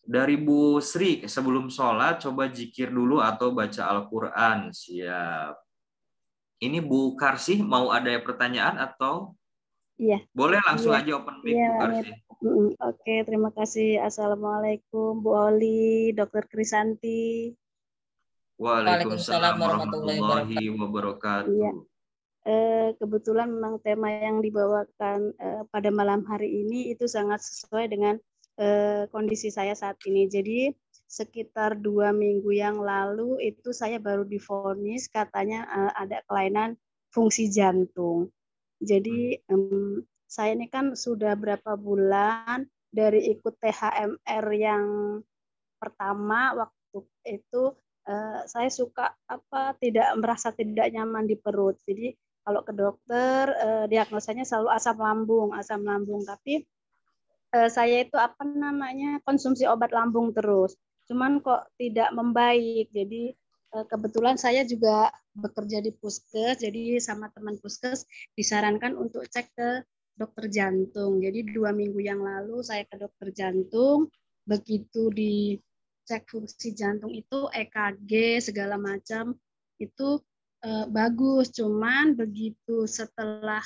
S1: Dari Bu Sri, sebelum sholat coba zikir dulu atau baca Al-Quran. Siap. Ini Bu Karsih mau ada pertanyaan atau?
S4: Iya.
S1: Boleh langsung
S4: Iya.
S1: aja open mic
S4: Iya,
S1: Bu Karsi.
S4: Oke, terima kasih. Assalamualaikum Bu Oli, Dokter Krisanti.
S1: Waalaikumsalam warahmatullahi wabarakatuh.
S4: Iya. Kebetulan memang tema yang dibawakan pada malam hari ini itu sangat sesuai dengan kondisi saya saat ini. Jadi sekitar 2 minggu yang lalu itu saya baru divonis katanya ada kelainan fungsi jantung. Jadi saya ini kan sudah berapa bulan dari ikut THMR yang pertama, waktu itu saya suka tidak merasa tidak nyaman di perut. Jadi kalau ke dokter diagnosanya selalu asam lambung. Tapi saya itu konsumsi obat lambung terus. Cuman kok tidak membaik. Jadi kebetulan saya juga bekerja di puskes, jadi sama teman puskes disarankan untuk cek ke dokter jantung. Jadi 2 minggu yang lalu saya ke dokter jantung, begitu dicek fungsi jantung itu EKG segala macam itu bagus. Cuman begitu setelah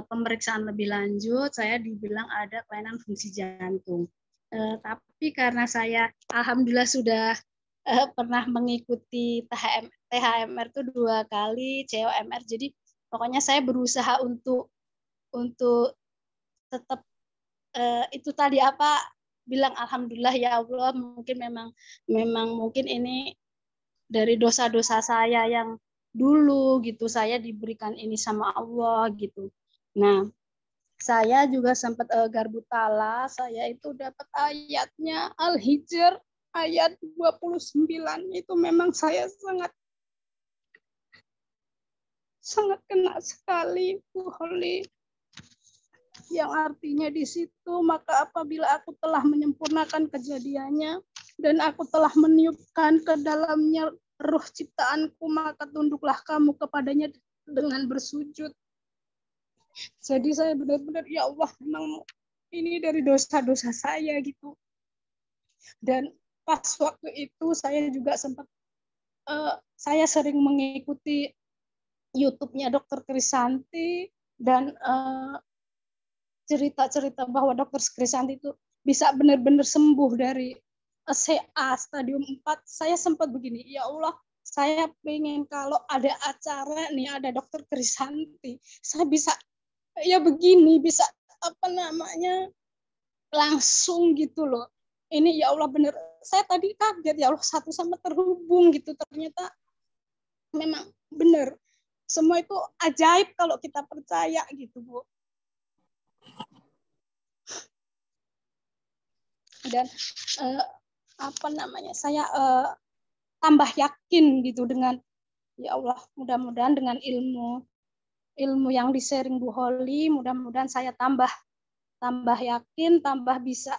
S4: pemeriksaan lebih lanjut, saya dibilang ada kelainan fungsi jantung. Tapi karena saya alhamdulillah sudah pernah mengikuti THMR itu 2 kali, COMR, jadi pokoknya saya berusaha untuk tetap itu tadi bilang alhamdulillah ya Allah, mungkin memang mungkin ini dari dosa-dosa saya yang dulu gitu, saya diberikan ini sama Allah gitu. Nah, saya juga sempat garbutala, saya itu dapat ayatnya Al-Hijr ayat 29, itu memang saya sangat kena sekali Bu Holi. Yang artinya di situ, maka apabila aku telah menyempurnakan kejadiannya dan aku telah meniupkan ke dalamnya ruh ciptaanku, maka tunduklah kamu kepadanya dengan bersujud. Jadi saya benar-benar ya Allah, memang ini dari dosa-dosa saya gitu. Dan pas waktu itu saya juga sempat saya sering mengikuti YouTube-nya Dokter Krisanti dan cerita-cerita bahwa Dokter Krisanti itu bisa benar-benar sembuh dari CA stadium 4. Saya sempat begini, ya Allah, saya pengen kalau ada acara nih, ada Dokter Krisanti, saya bisa ya begini, bisa langsung gitu loh. Ini ya Allah benar, saya tadi kaget ya Allah, satu sama terhubung gitu, ternyata memang benar. Semua itu ajaib kalau kita percaya gitu, Bu. Dan saya tambah yakin gitu dengan ya Allah, mudah-mudahan dengan ilmu yang di-sharing Bu Holi, mudah-mudahan saya tambah yakin, tambah bisa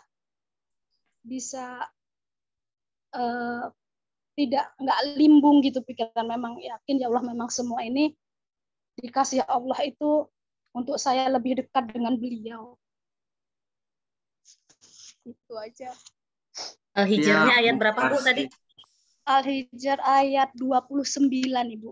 S4: nggak limbung gitu pikiran. Memang yakin ya Allah, memang semua ini dikasih Allah itu untuk saya lebih dekat dengan beliau. Itu aja.
S2: Al-Hijrnya ayat berapa Bu tadi?
S4: Al-Hijr ayat 29 Ibu.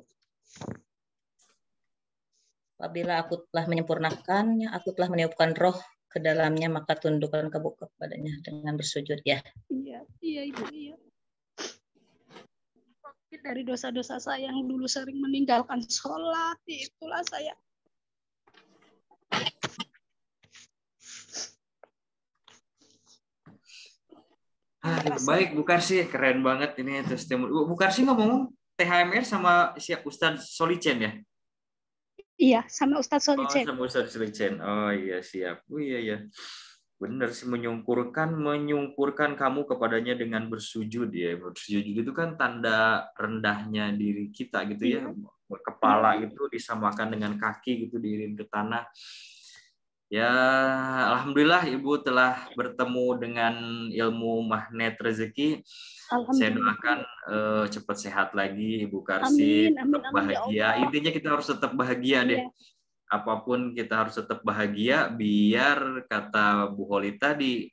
S2: Apabila aku telah menyempurnakannya, aku telah meniupkan roh ke dalamnya, maka tundukkan kamu kepadanya dengan bersujud ya.
S4: Iya Ibu, iya. Dari dosa-dosa saya yang dulu sering meninggalkan sholat, itulah saya.
S1: Baik Bu Karsi, keren banget ini testimoni. Bu Karsi ngomong THMR sama siap Ustadz Solicen ya?
S4: Iya, sama Ustadz Solicen.
S1: Sama Ustadz Solicen. Oh iya, siap. Oh iya. Benar sih, menyungkurkan kamu kepadanya dengan bersujud ya. Bersujud itu kan tanda rendahnya diri kita gitu ya. Kepala itu disamakan dengan kaki gitu, diiring ke tanah. Ya, alhamdulillah Ibu telah bertemu dengan ilmu magnet rezeki. Saya doakan cepat sehat lagi Ibu Karsi, tetap bahagia. Intinya kita harus tetap bahagia deh. Apapun kita harus tetap bahagia, biar kata Bu Holi tadi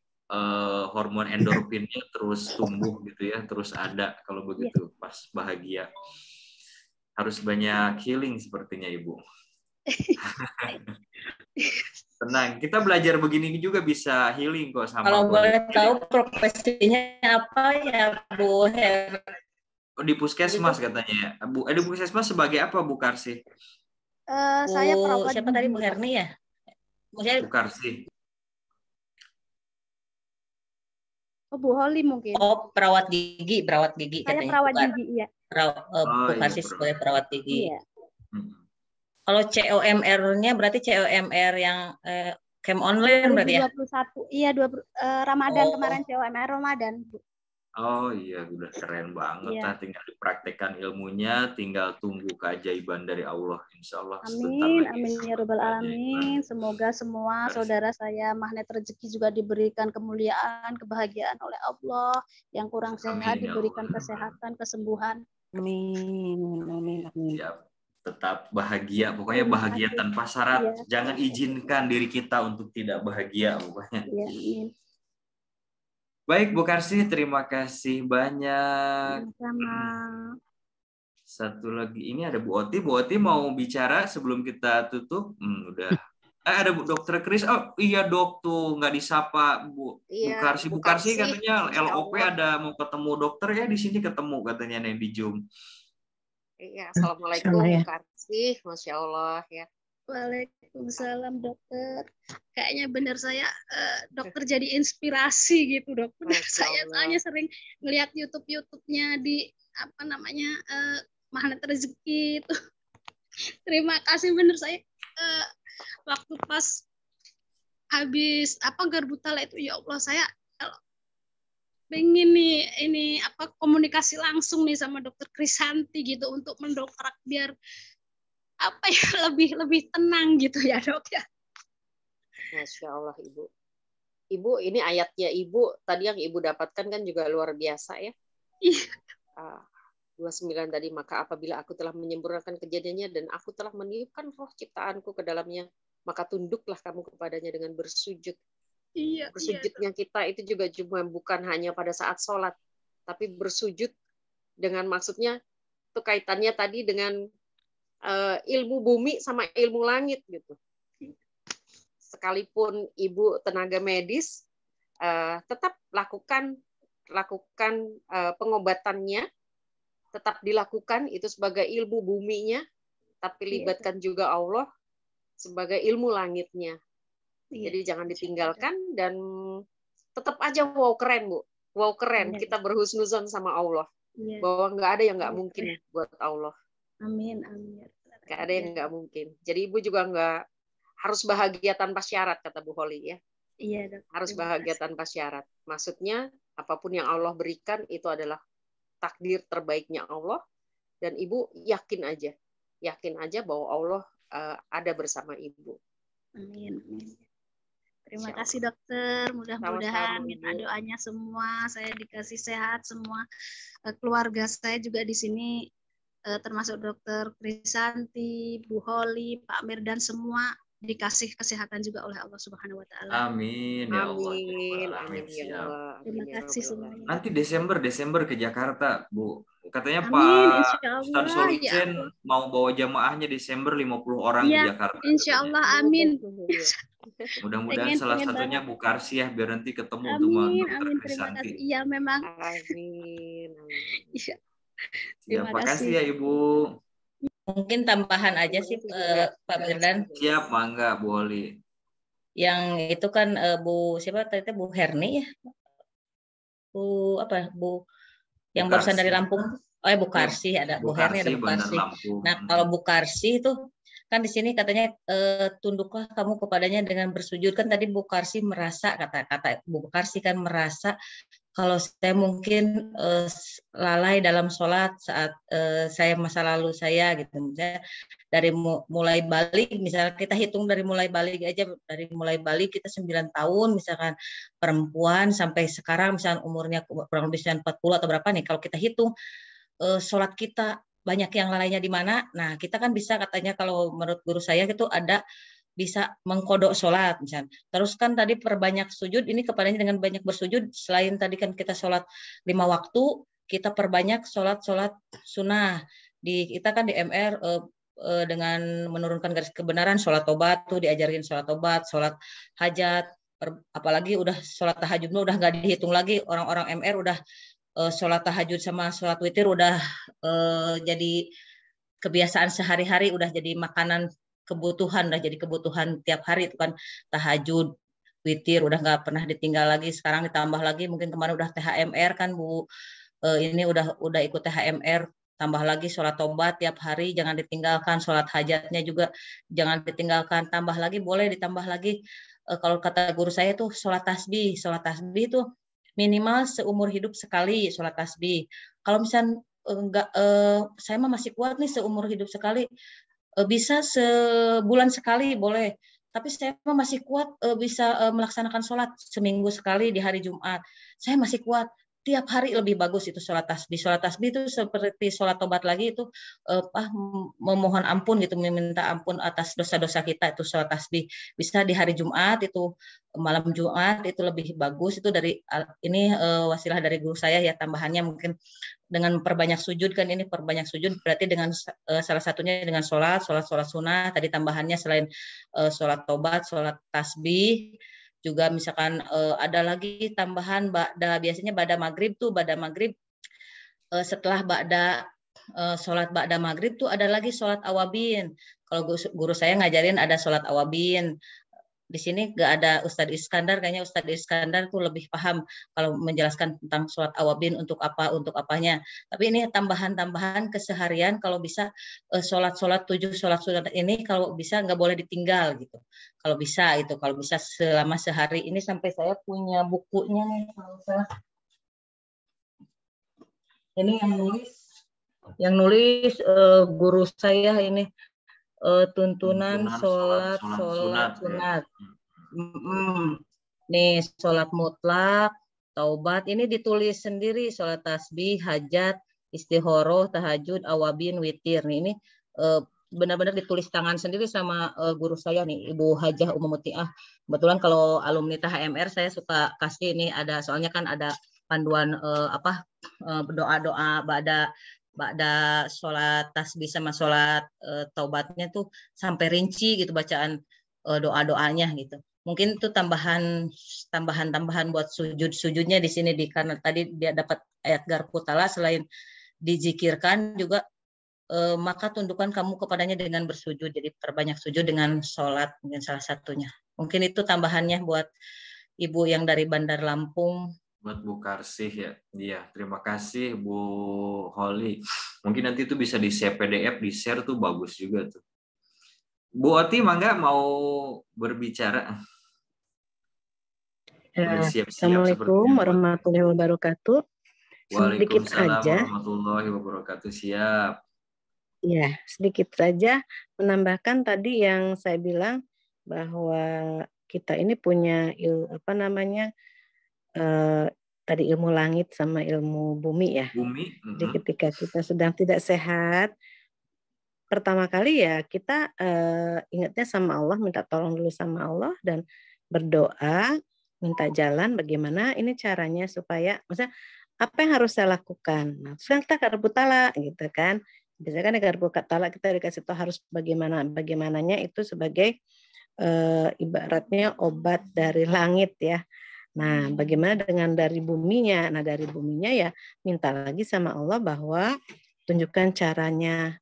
S1: hormon endorfinnya terus tumbuh gitu ya, terus ada kalau begitu pas bahagia. Harus banyak healing sepertinya Ibu. Tenang, kita belajar begini juga bisa healing kok sama
S2: Kalau boleh
S1: kondisi.
S2: tahu profesinya apa ya Bu Her?
S1: Oh, di puskesmas katanya ya. Di puskesmas sebagai apa Bu Karsi?
S4: Saya perawat
S2: Siapa tadi Bu
S4: gigi, Pak.
S2: Herni ya?
S1: Bu Karsi.
S4: Oh, Bu Holi mungkin.
S2: Oh, perawat gigi
S4: Saya
S2: katanya.
S4: perawat
S2: Bukan.
S4: gigi, iya.
S2: Bu
S1: iya,
S2: Karsi sebagai perawat gigi.
S4: Iya.
S2: Kalau COMR-nya berarti COMR yang camp online berarti ya?
S4: 2021, iya, Ramadan
S2: Oh.
S4: kemarin COMR Ramadan, Bu.
S1: Oh iya, udah keren banget. Nah, tinggal dipraktekkan ilmunya, tinggal tunggu keajaiban dari Allah. Insya Allah sebentar
S4: Amin,
S1: lagi.
S4: amin ya Rabbal Alamin. Semoga semua saudara saya magnet rezeki juga diberikan kemuliaan, kebahagiaan oleh Allah. Yang kurang sehat
S1: Amin, ya
S4: diberikan
S1: Allah.
S4: kesehatan, kesembuhan.
S5: Amin, amin, amin.
S1: Siap. Tetap bahagia, pokoknya
S4: Terima
S1: bahagia
S4: kasih.
S1: tanpa syarat.
S4: Iya.
S1: Jangan izinkan diri kita untuk tidak bahagia, pokoknya.
S4: Iya, amin.
S1: Baik, Bu Karsi, terima kasih banyak.
S4: Sama.
S1: Satu lagi, ini ada Bu Oti. Bu Oti mau bicara sebelum kita tutup? Udah. Ada Bu Dokter Kris. Oh iya dok, tuh nggak disapa Bu.
S3: Iya,
S1: Bu Karsi katanya
S3: Masya
S1: LOP
S3: Allah.
S1: ada mau ketemu dokter ya, di sini ketemu katanya nih di Zoom.
S3: Iya, assalamualaikum
S5: Sama ya.
S3: Bu Karsi, Masya Allah ya.
S4: Waalaikumsalam dokter. Kayaknya benar saya dokter jadi inspirasi gitu dok. Benar
S3: Masya
S4: saya
S3: Allah.
S4: soalnya sering ngelihat YouTube-nya di apa namanya magnet rezeki itu. Terima kasih benar saya waktu pas habis garbu tala itu ya Allah saya pengen nih ini komunikasi langsung nih sama dokter Krisanti gitu untuk mendongkrak biar lebih tenang gitu ya dok ya.
S3: Masya Allah Ibu. Ibu, ini ayatnya Ibu, tadi yang Ibu dapatkan kan juga luar biasa ya.
S4: Iya.
S3: 29 tadi, maka apabila aku telah menyempurnakan kejadiannya dan aku telah meniupkan roh ciptaanku ke dalamnya, maka tunduklah kamu kepadanya dengan bersujud.
S4: Iya.
S3: Bersujudnya kita itu juga cuma bukan hanya pada saat sholat, tapi bersujud dengan maksudnya itu kaitannya tadi dengan ilmu bumi sama ilmu langit gitu. Sekalipun Ibu tenaga medis, tetap lakukan pengobatannya, tetap dilakukan itu sebagai ilmu buminya, tapi libatkan juga Allah sebagai ilmu langitnya. Jadi jangan ditinggalkan dan tetap aja wow keren Bu, wow keren. Kita berhusnuzon sama Allah bahwa nggak ada yang nggak mungkin buat Allah.
S4: Amin.
S3: Nggak ada yang nggak mungkin. Jadi Ibu juga nggak harus bahagia tanpa syarat kata Bu Holi ya.
S4: Iya dok.
S3: Harus bahagia tanpa syarat. Maksudnya apapun yang Allah berikan itu adalah takdir terbaiknya Allah dan Ibu yakin aja bahwa Allah ada bersama Ibu.
S4: Amin. Terima kasih dokter. Mudah-mudahan minta doanya semua saya dikasih sehat semua. Keluarga saya juga di sini termasuk dokter Krisanti, Bu Holi, Pak Mirdan semua dikasih kesehatan juga oleh Allah Subhanahu wa taala.
S1: Amin ya Allah.
S3: Amin ya Allah.
S4: Terima kasih semuanya.
S1: Nanti Desember ke Jakarta, Bu. Katanya
S4: Amin,
S1: Pak Ustaz Solicen mau bawa jamaahnya Desember 50 orang di Jakarta.
S4: Insya Allah, amin.
S1: Mudah-mudahan salah satunya Bu Karsi ya, biar nanti ketemu
S4: sama
S1: Dokter Krisanti.
S4: Iya memang.
S3: Amin.
S4: Iya.
S1: Terima kasih ya Ibu.
S2: Mungkin tambahan aja sih Pak Mirdan.
S1: Siap, mangga Bu Oli.
S2: Yang itu kan Bu siapa tadi Bu Herni ya? Bu yang barusan dari Lampung. Bu Karsi ada Bu Herni ada Bu Karsi. Nah, kalau Bu Karsi itu kan di sini katanya tunduklah kamu kepadanya dengan bersujud, kan tadi Bu Karsi merasa kata Bu Karsi kan merasa kalau saya mungkin lalai dalam sholat saat saya masa lalu saya gitu, misalnya dari mulai balik, misalnya kita hitung dari mulai balik aja, dari mulai balik kita 9 tahun misalkan perempuan sampai sekarang misalnya umurnya kurang lebih 40 atau berapa nih, kalau kita hitung sholat kita banyak yang lalainya di mana. Nah kita kan bisa katanya kalau menurut guru saya itu ada bisa mengkodok sholat misalnya. Terus kan tadi perbanyak sujud, ini kepadanya dengan banyak bersujud, selain tadi kan kita sholat 5 waktu, kita perbanyak sholat sunnah. Kita kan di MR dengan menurunkan garis kebenaran, sholat tobat tuh diajarin sholat tobat, sholat hajat, apalagi udah sholat tahajud udah nggak dihitung lagi, orang-orang MR udah sholat tahajud sama sholat witir udah jadi kebiasaan sehari-hari, udah jadi makanan kebutuhan, udah jadi kebutuhan tiap hari itu kan, tahajud, witir udah nggak pernah ditinggal lagi. Sekarang ditambah lagi mungkin kemarin udah THMR kan Bu, ini udah ikut THMR, tambah lagi sholat tobat tiap hari jangan ditinggalkan, sholat hajatnya juga jangan ditinggalkan, tambah lagi boleh ditambah lagi kalau kata guru saya tuh sholat tasbih itu minimal seumur hidup sekali sholat tasbih. Kalau misalnya enggak, saya mah masih kuat nih seumur hidup sekali, bisa sebulan sekali boleh, tapi saya mah masih kuat bisa melaksanakan sholat seminggu sekali di hari Jumat, saya masih kuat. Tiap hari lebih bagus itu sholat tasbih. Sholat tasbih itu seperti sholat tobat lagi, itu memohon ampun gitu, meminta ampun atas dosa-dosa kita, itu sholat tasbih. Bisa di hari Jumat itu, malam Jumat itu lebih bagus, itu dari ini wasilah dari guru saya ya, tambahannya mungkin dengan perbanyak sujud kan, ini perbanyak sujud berarti dengan salah satunya dengan sholat sunnah, tadi tambahannya selain sholat tobat, sholat tasbih, juga misalkan ada lagi tambahan biasanya ba'da maghrib setelah sholat ba'da maghrib tuh ada lagi sholat awabin. Kalau guru saya ngajarin ada sholat awabin. Di sini nggak ada Ustadz Iskandar, kayaknya Ustadz Iskandar tuh lebih paham kalau menjelaskan tentang sholat awabin untuk apanya. Tapi ini tambahan-tambahan keseharian, kalau bisa sholat 7 sholat ini kalau bisa nggak boleh ditinggal gitu. Kalau bisa selama sehari ini, sampai saya punya bukunya nih kalau saya. Ini yang nulis guru saya ini. Tuntunan sholat sunat. Nih sholat mutlak, taubat, ini ditulis sendiri, sholat tasbih, hajat, istihoroh, tahajud, awabin, witir. Nih ini benar-benar ditulis tangan sendiri sama guru saya nih, Ibu Hajah Umumutiah. Kebetulan kalau alumni THMR saya suka kasih ini, ada soalnya kan ada panduan doa-doa ba'da sholat tasbih sama sholat taubatnya tuh sampai rinci gitu bacaan doa-doanya gitu. Mungkin itu tambahan buat sujudnya di sini, karena tadi dia dapat ayat garputala, selain dizikirkan juga maka tundukkan kamu kepadanya dengan bersujud, jadi perbanyak sujud dengan sholat, mungkin salah satunya. Mungkin itu tambahannya buat Ibu yang dari Bandar Lampung.
S1: Buat Bu Karsih ya. Iya, terima kasih Bu Holly. Mungkin nanti itu bisa di-share PDF, di-share tuh bagus juga tuh. Bu Oti, mangga mau berbicara?
S5: Assalamualaikum warahmatullahi wabarakatuh. Sedikit aja.
S1: Warahmatullahi wabarakatuh. Siap.
S5: Ya, sedikit saja menambahkan tadi yang saya bilang bahwa kita ini punya tadi ilmu langit sama ilmu bumi ya.
S1: Bumi.
S5: Jadi ketika kita sedang tidak sehat, pertama kali ya kita ingatnya sama Allah, minta tolong dulu sama Allah dan berdoa, minta jalan bagaimana ini caranya supaya, maksudnya apa yang harus saya lakukan. Nah, terus kita karbutala gitu kan. Biasanya kan karbutala kita dikasih tahu harus bagaimananya itu sebagai ibaratnya obat dari langit ya. Nah, bagaimana dengan dari buminya? Nah, dari buminya ya minta lagi sama Allah bahwa tunjukkan caranya.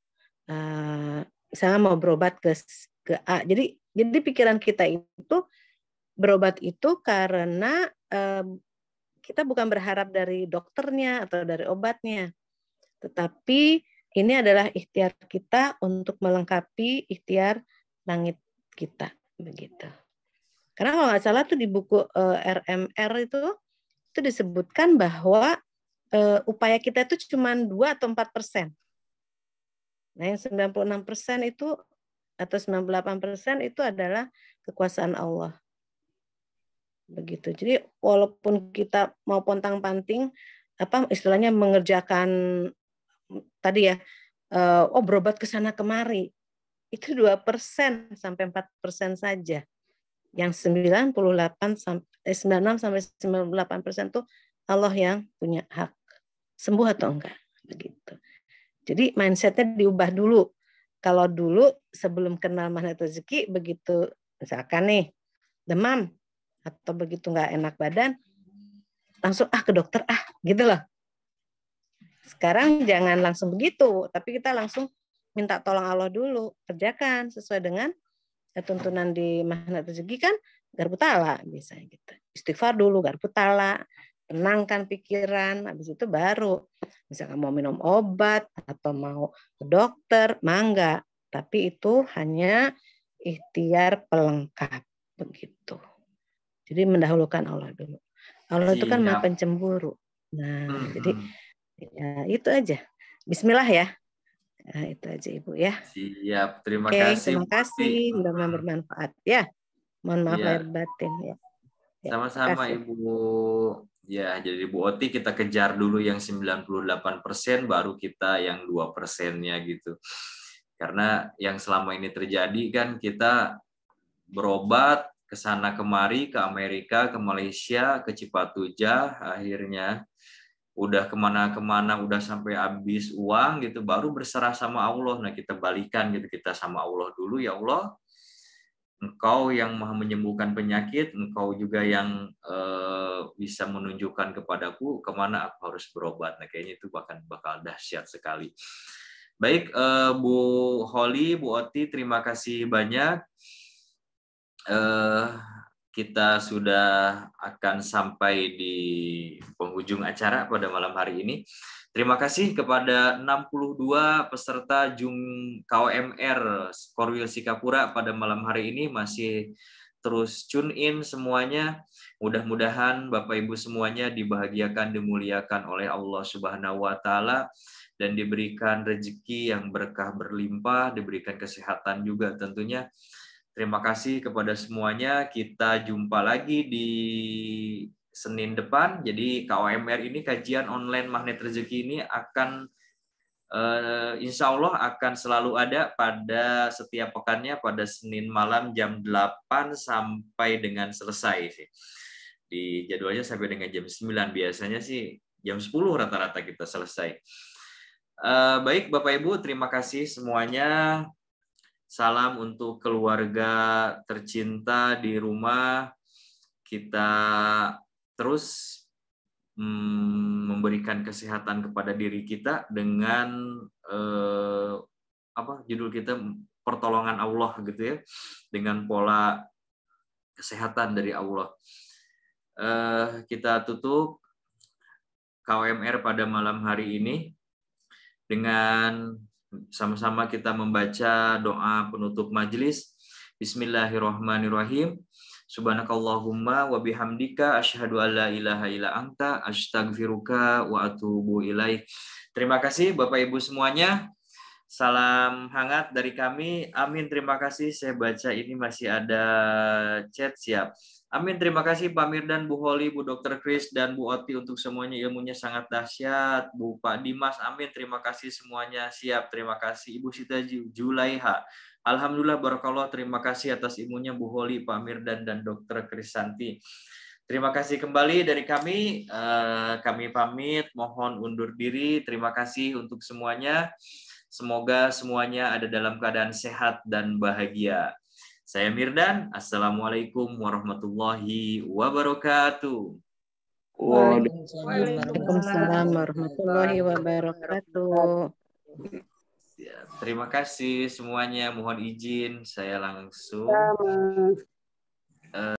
S5: Misalnya mau berobat ke A. Jadi pikiran kita itu berobat itu karena kita bukan berharap dari dokternya atau dari obatnya. Tetapi ini adalah ikhtiar kita untuk melengkapi ikhtiar langit kita. Begitu. Karena kalau nggak salah tuh di buku RMR itu disebutkan bahwa upaya kita itu cuma 2 atau 4%. Nah, yang 96% itu atau 98% itu adalah kekuasaan Allah. Begitu. Jadi walaupun kita mau pontang-panting istilahnya mengerjakan tadi ya, berobat ke sana kemari, itu 2% sampai 4% saja. Yang 96 sampai 98% itu Allah yang punya hak sembuh atau enggak, begitu. Jadi mindsetnya diubah dulu. kalau dulu sebelum kenal magnet rezeki, begitu misalkan nih demam atau begitu nggak enak badan, langsung ke dokter gitu loh. Sekarang jangan langsung begitu, tapi kita langsung minta tolong Allah dulu, kerjakan sesuai dengan tuntunan di magnet rezeki kan, garpu tala biasanya gitu. Istighfar dulu, garpu tala, tenangkan pikiran, habis itu baru misalkan mau minum obat atau mau ke dokter, mangga, tapi itu hanya ikhtiar pelengkap begitu. Jadi mendahulukan Allah dulu. Allah itu kan Maha Pencemburu. Nah, jadi ya itu aja. Bismillah ya. Nah, itu aja Ibu ya.
S1: Siap, terima kasih.
S5: Terima kasih, mudah-mudahan bermanfaat ya. Mohon maaf lahir batin ya.
S1: Sama-sama Ibu. Ya, jadi Bu Oti kita kejar dulu yang 98%, baru kita yang 2%-nya gitu. Karena yang selama ini terjadi kan kita berobat ke sana kemari, ke Amerika, ke Malaysia, ke Cipatujah, akhirnya udah kemana-kemana, udah sampai habis uang gitu, baru berserah sama Allah. Nah, kita balikan gitu, kita sama Allah dulu, ya Allah, Engkau yang maha menyembuhkan penyakit, Engkau juga yang bisa menunjukkan kepadaku kemana aku harus berobat. Nah, kayaknya itu bakal dahsyat sekali. Baik, Bu Holly, Bu Oti, terima kasih banyak. Kita sudah akan sampai di penghujung acara pada malam hari ini. Terima kasih kepada 62 peserta KOMR Korwil Sikapura pada malam hari ini, masih terus tune in semuanya. Mudah-mudahan Bapak Ibu semuanya dibahagiakan, dimuliakan oleh Allah Subhanahu wa taala dan diberikan rezeki yang berkah berlimpah, diberikan kesehatan juga tentunya. Terima kasih kepada semuanya. Kita jumpa lagi di Senin depan. Jadi KOMR ini, kajian online Magnet Rezeki ini akan insya Allah akan selalu ada pada setiap pekannya pada Senin malam jam 8 sampai dengan selesai sih. Di jadwalnya sampai dengan jam 9, biasanya sih jam 10 rata-rata kita selesai. Baik Bapak Ibu, terima kasih semuanya. Salam untuk keluarga tercinta di rumah. Kita terus memberikan kesehatan kepada diri kita dengan judul kita, pertolongan Allah gitu ya, dengan pola kesehatan dari Allah. Kita tutup KOMR pada malam hari ini dengan sama-sama kita membaca doa penutup majelis. Bismillahirrahmanirrahim. Subhanakallahumma wa bihamdika asyhadu an la ilaha illa anta astaghfiruka wa atubu ilaik. Terima kasih Bapak Ibu semuanya. Salam hangat dari kami. Amin, terima kasih. Saya baca ini masih ada chat, siap. Amin, terima kasih Pak Mirdan, Bu Holly, Bu Dr. Kris, dan Bu Oti untuk semuanya, ilmunya sangat dahsyat. Bu Pak Dimas, amin, terima kasih semuanya, siap. Terima kasih Ibu Sita Julaiha. Alhamdulillah, barakallah, terima kasih atas ilmunya Bu Holly, Pak Mirdan, dan Dr. Krisanti. Terima kasih kembali dari kami. Kami pamit, mohon undur diri. Terima kasih untuk semuanya. Semoga semuanya ada dalam keadaan sehat dan bahagia. Saya Mirdan. Assalamualaikum warahmatullahi wabarakatuh.
S5: Waalaikumsalam warahmatullahi wabarakatuh.
S1: Terima kasih semuanya. Mohon izin saya langsung